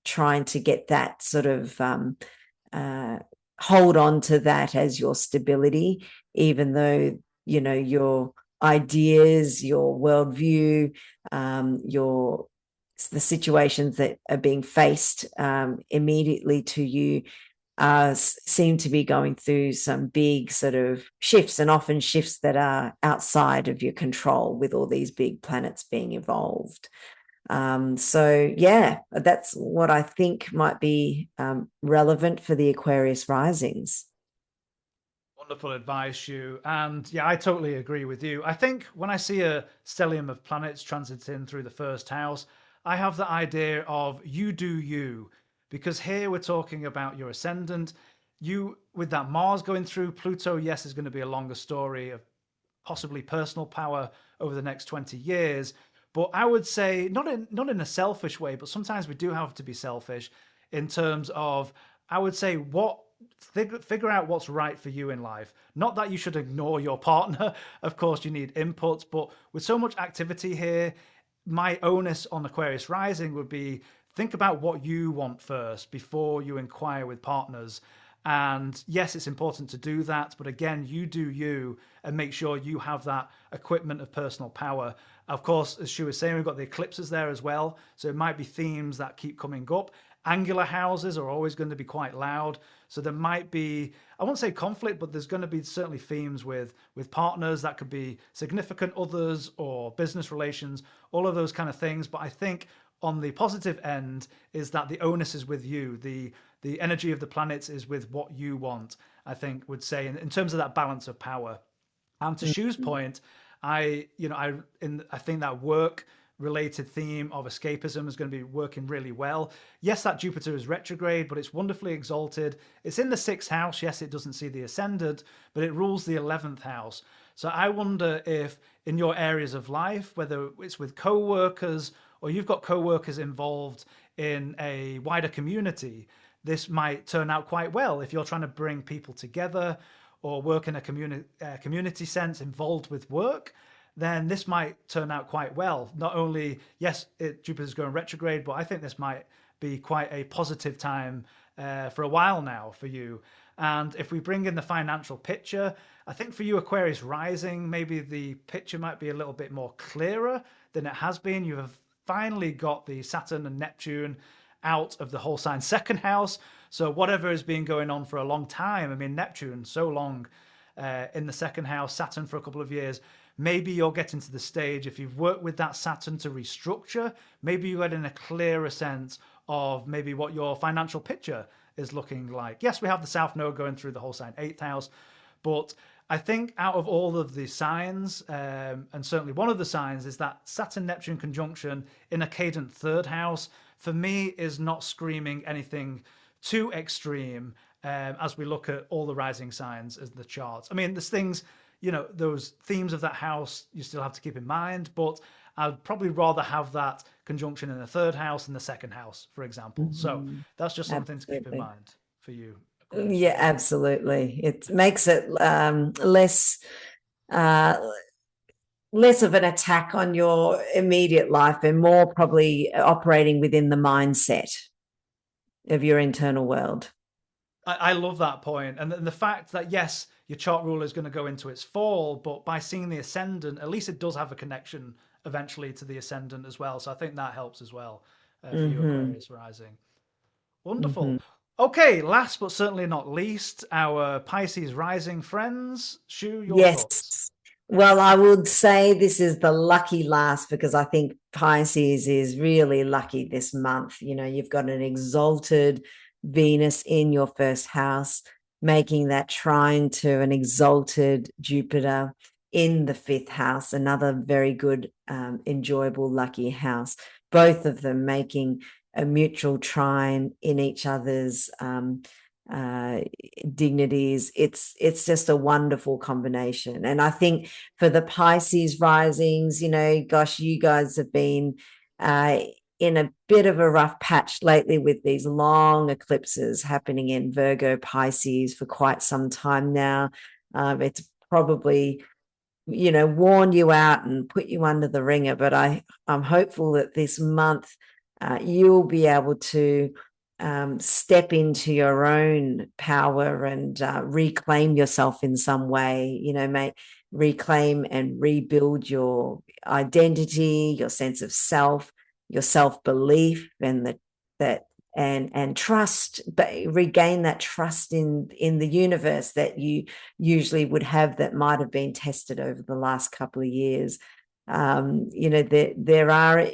trying to get that sort of hold on to that as your stability, even though your ideas, your worldview, your the situations that are being faced immediately to you seem to be going through some big sort of shifts, and often shifts that are outside of your control with all these big planets being evolved. So yeah, that's what I think might be relevant for the Aquarius risings. Wonderful advice, Shu. And yeah, I totally agree with you. I think when I see a stellium of planets transiting through the first house, I have the idea of you do you, because here we're talking about your ascendant. You, with that Mars going through Pluto, yes, is going to be a longer story of possibly personal power over the next 20 years. But I would say not in a selfish way, but sometimes we do have to be selfish in terms of, I would say, figure out what's right for you in life. Not that you should ignore your partner. Of course, you need inputs, but with so much activity here, my onus on Aquarius Rising would be think about what you want first before you inquire with partners. And yes, it's important to do that, but again, you do you and make sure you have that equipment of personal power. Of course, as Shu was saying, we've got the eclipses there as well. So it might be themes that keep coming up. Angular houses are always going to be quite loud. So there might be, I won't say conflict, but there's going to be certainly themes with partners. That could be significant others or business relations, all of those kind of things. But I think on the positive end is that the onus is with you. The energy of the planets is with what you want, I think would say in terms of that balance of power. And to Shu's Mhm. point, I think that work related theme of escapism is going to be working really well. Yes, that Jupiter is retrograde, but it's wonderfully exalted. It's in the sixth house. Yes, it doesn't see the ascendant, but it rules the 11th house. So I wonder if in your areas of life, whether it's with co-workers or you've got co-workers involved in a wider community, this might turn out quite well if you're trying to bring people together or work in a community sense involved with work, then this might turn out quite well. Not only, yes, Jupiter's going retrograde, but I think this might be quite a positive time for a while now for you. And if we bring in the financial picture, I think for you, Aquarius Rising, maybe the picture might be a little bit more clearer than it has been. You have finally got the Saturn and Neptune out of the whole sign second house. So whatever has been going on for a long time, I mean, Neptune so long in the second house, Saturn for a couple of years. Maybe you're getting to the stage, if you've worked with that Saturn to restructure, maybe you're getting a clearer sense of maybe what your financial picture is looking like. Yes, we have the South Node going through the whole sign eighth house, but I think out of all of the signs, and certainly one of the signs is that Saturn Neptune conjunction in a cadent third house, for me, is not screaming anything too extreme as we look at all the rising signs as the charts. I mean, there's things, those themes of that house you still have to keep in mind, but I'd probably rather have that conjunction in the third house than the second house, for example. So Mhm. that's just something to keep in Absolutely. mind for you, Aquarius Yeah, Rising. absolutely. It makes it uh, less of an attack on your immediate life and more probably operating within the mindset of your internal world. I love that point, and the fact that yes, your chart ruler is going to go into its fall, but by seeing the ascendant, at least it does have a connection eventually to the ascendant as well. So I think that helps as well for you, Mm-hmm. Aquarius Rising. Wonderful. Mm-hmm. Okay, last but certainly not least, our Pisces Rising friends. Shu, your thoughts? Yes. Well, I would say this is the lucky last because I think Pisces is really lucky this month. You've got an exalted Venus in your first house, making that trine to an exalted Jupiter in the fifth house, another very good, enjoyable, lucky house. Both of them making a mutual trine in each other's uh, dignities. It's just a wonderful combination. And I think for the Pisces risings, gosh, you guys have been uh, in a bit of a rough patch lately with these long eclipses happening in Virgo Pisces for quite some time now. It's probably warn you out and put you under the ringer, but I'm hopeful that this month you'll be able to step into your own power and reclaim yourself in some way, reclaim and rebuild your identity, your sense of self, your self-belief, and that and trust, but regain that trust in the universe that you usually would have, that might have been tested over the last couple of years. There are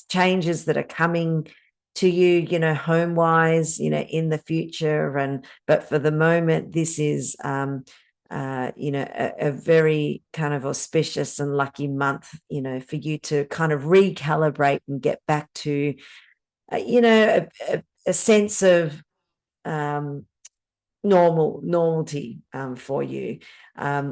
changes that are coming to you, home wise, in the future. But for the moment, this is, a very kind of auspicious and lucky month, for you to kind of recalibrate and get back to, a sense of normality for you.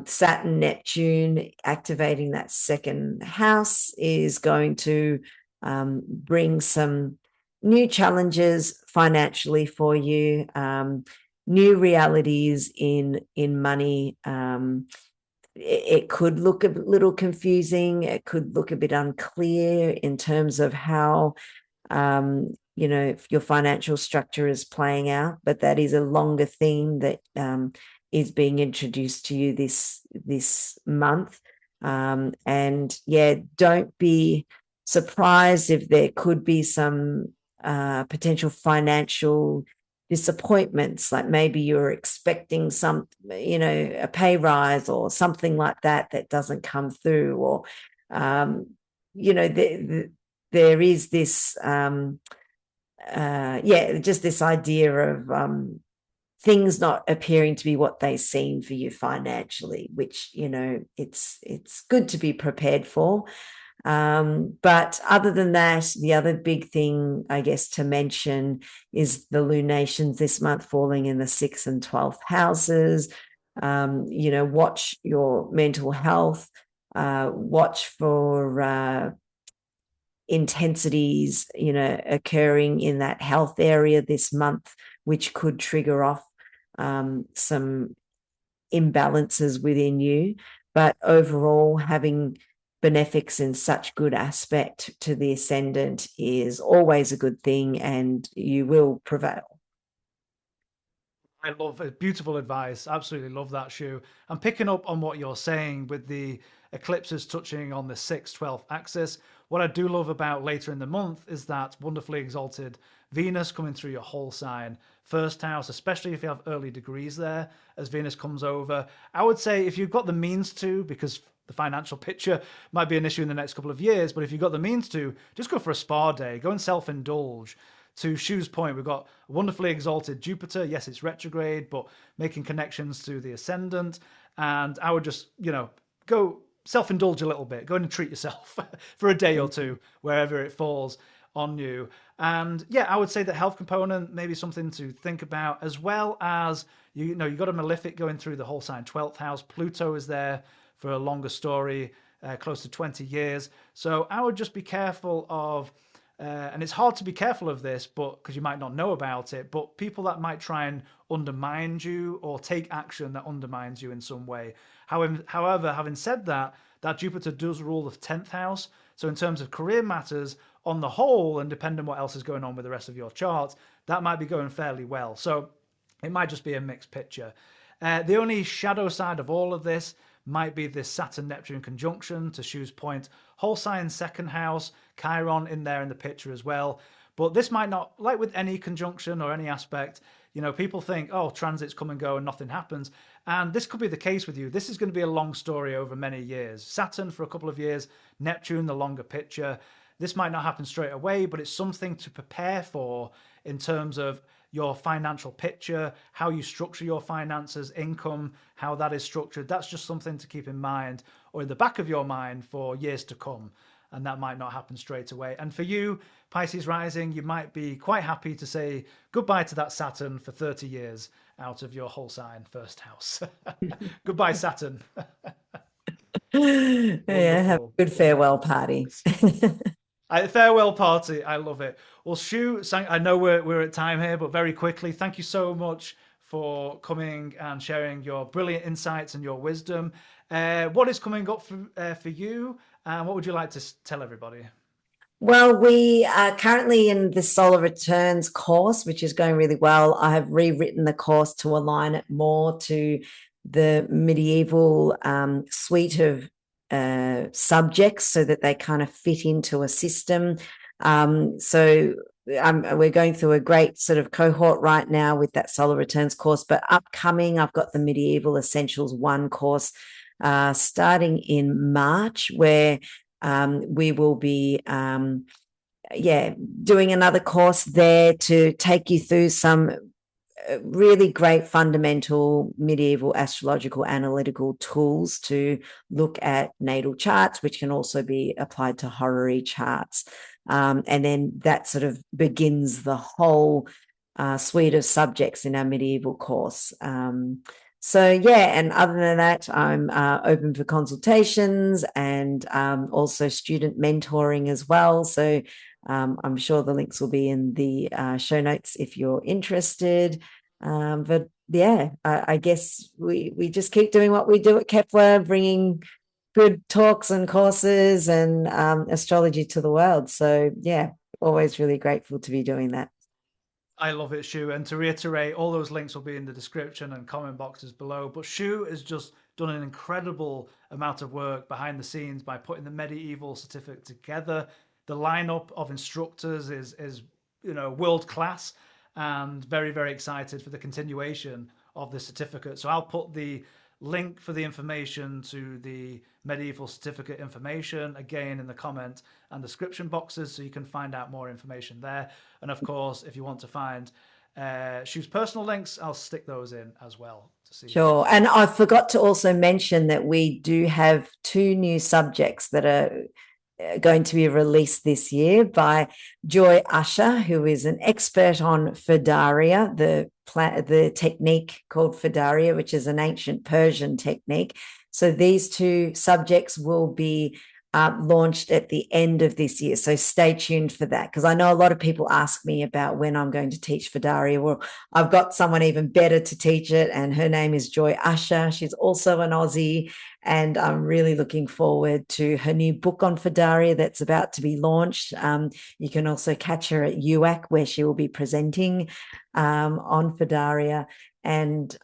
Saturn, Neptune activating that second house is going to bring some new challenges financially for you, new realities in money. It could look a little confusing. It could look a bit unclear in terms of how if your financial structure is playing out, but that is a longer theme that is being introduced to you this month. And yeah, don't be surprised if there could be some potential financial disappointments, like maybe you're expecting some, a pay rise or something like that doesn't come through, or there is this just this idea of things not appearing to be what they seem for you financially, which it's good to be prepared for. But other than that, the other big thing, I guess, to mention is the lunations this month falling in the 6th and 12th houses. Watch your mental health, watch for intensities, occurring in that health area this month, which could trigger off some imbalances within you. But overall, having benefics in such good aspect to the ascendant is always a good thing, and you will prevail. I love it. Beautiful advice. Absolutely love that, Shu. I'm picking up on what you're saying with the eclipses touching on the 6th, 12th axis. What I do love about later in the month is that wonderfully exalted Venus coming through your whole sign. First house, especially if you have early degrees there, as Venus comes over. I would say if you've got the means to, because the financial picture might be an issue in the next couple of years, but if you've got the means to, just go for a spa day, go and self indulge. To Shu's point, we've got a wonderfully exalted Jupiter. Yes, it's retrograde, but making connections to the ascendant. And I would just, go self indulge a little bit, go and treat yourself for a day or two, wherever it falls on you. And yeah, I would say that health component, maybe something to think about, as well as, you've got a malefic going through the whole sign, 12th house. Pluto is there for a longer story, close to 20 years. So I would just be careful of, and it's hard to be careful of this, but because you might not know about it, but people that might try and undermine you or take action that undermines you in some way. However, having said that, that Jupiter does rule the 10th house. So in terms of career matters, on the whole, and depending on what else is going on with the rest of your chart, that might be going fairly well. So it might just be a mixed picture. The only shadow side of all of this might be this Saturn-Neptune conjunction, to Shu's point. Whole sign second house, Chiron in there in the picture as well. But this might not, like with any conjunction or any aspect, people think, oh, transits come and go and nothing happens. And this could be the case with you. This is going to be a long story over many years. Saturn for a couple of years, Neptune, the longer picture. This might not happen straight away, but it's something to prepare for in terms of your financial picture, how you structure your finances, income, how that is structured. That's just something to keep in mind or in the back of your mind for years to come. and that might not happen straight away. And for you, Pisces Rising, you might be quite happy to say goodbye to that Saturn for 30 years out of your whole sign, first house. Goodbye, Saturn. Yeah, have Wonderful, a good farewell wonderful. party. Farewell party. I love it. Well, Shu, I know we're at time here, but very quickly, thank you so much for coming and sharing your brilliant insights and your wisdom. What is coming up for you, and what would you like to tell everybody? Well, we are currently in the Solar Returns course, which is going really well. I have rewritten the course to align it more to the medieval suite of subjects so that they kind of fit into a system. So we're going through a great sort of cohort right now with that Solar Returns course, but upcoming, I've got the Medieval Essentials 1 course starting in March, where we will be doing another course there to take you through some really great fundamental medieval astrological analytical tools to look at natal charts, which can also be applied to horary charts. And then that sort of begins the whole suite of subjects in our medieval course. So yeah, and other than that, I'm open for consultations and also student mentoring as well. So I'm sure the links will be in the show notes if you're interested. But yeah, I guess we just keep doing what we do at Kepler, bringing good talks and courses and astrology to the world. So yeah, always really grateful to be doing that. I love it, Shu. And to reiterate, all those links will be in the description and comment boxes below. But Shu has just done an incredible amount of work behind the scenes by putting the medieval certificate together. The lineup of instructors is world class, and very, very excited for the continuation of the certificate. So I'll put the link for the information to the medieval certificate information again in the comment and description boxes, so you can find out more information there. And of course, if you want to find Shu's personal links, I'll stick those in as well to see. Sure. And I forgot to also mention that we do have 2 new subjects that are going to be released this year by Joy Usher, who is an expert on Fedaria, the technique called Fedaria, which is an ancient Persian technique. So these 2 subjects will be launched at the end of this year. So stay tuned for that, because I know a lot of people ask me about when I'm going to teach Fedaria. Well, I've got someone even better to teach it, and her name is Joy Usher. She's also an Aussie, and I'm really looking forward to her new book on Fedaria that's about to be launched. You can also catch her at UAC, where she will be presenting on Fedaria and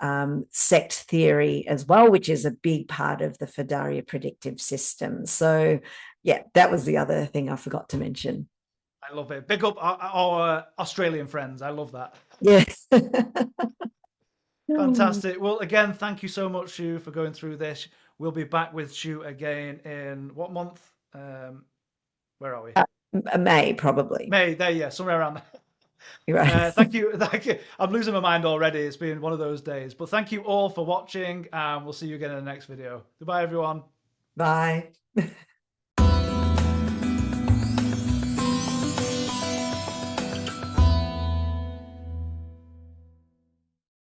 sect theory as well, which is a big part of the Fedaria predictive system. So yeah, that was the other thing I forgot to mention. I love it. Big up our Australian friends. I love that. Yeah. Fantastic. Well, again, thank you so much, Shu, for going through this. We'll be back with Shu again in what month? Where are we? May, probably. May. There, yeah, somewhere around there. You're right. Thank you, thank you. I'm losing my mind already. It's been one of those days. But thank you all for watching, and we'll see you again in the next video. Goodbye, everyone. Bye.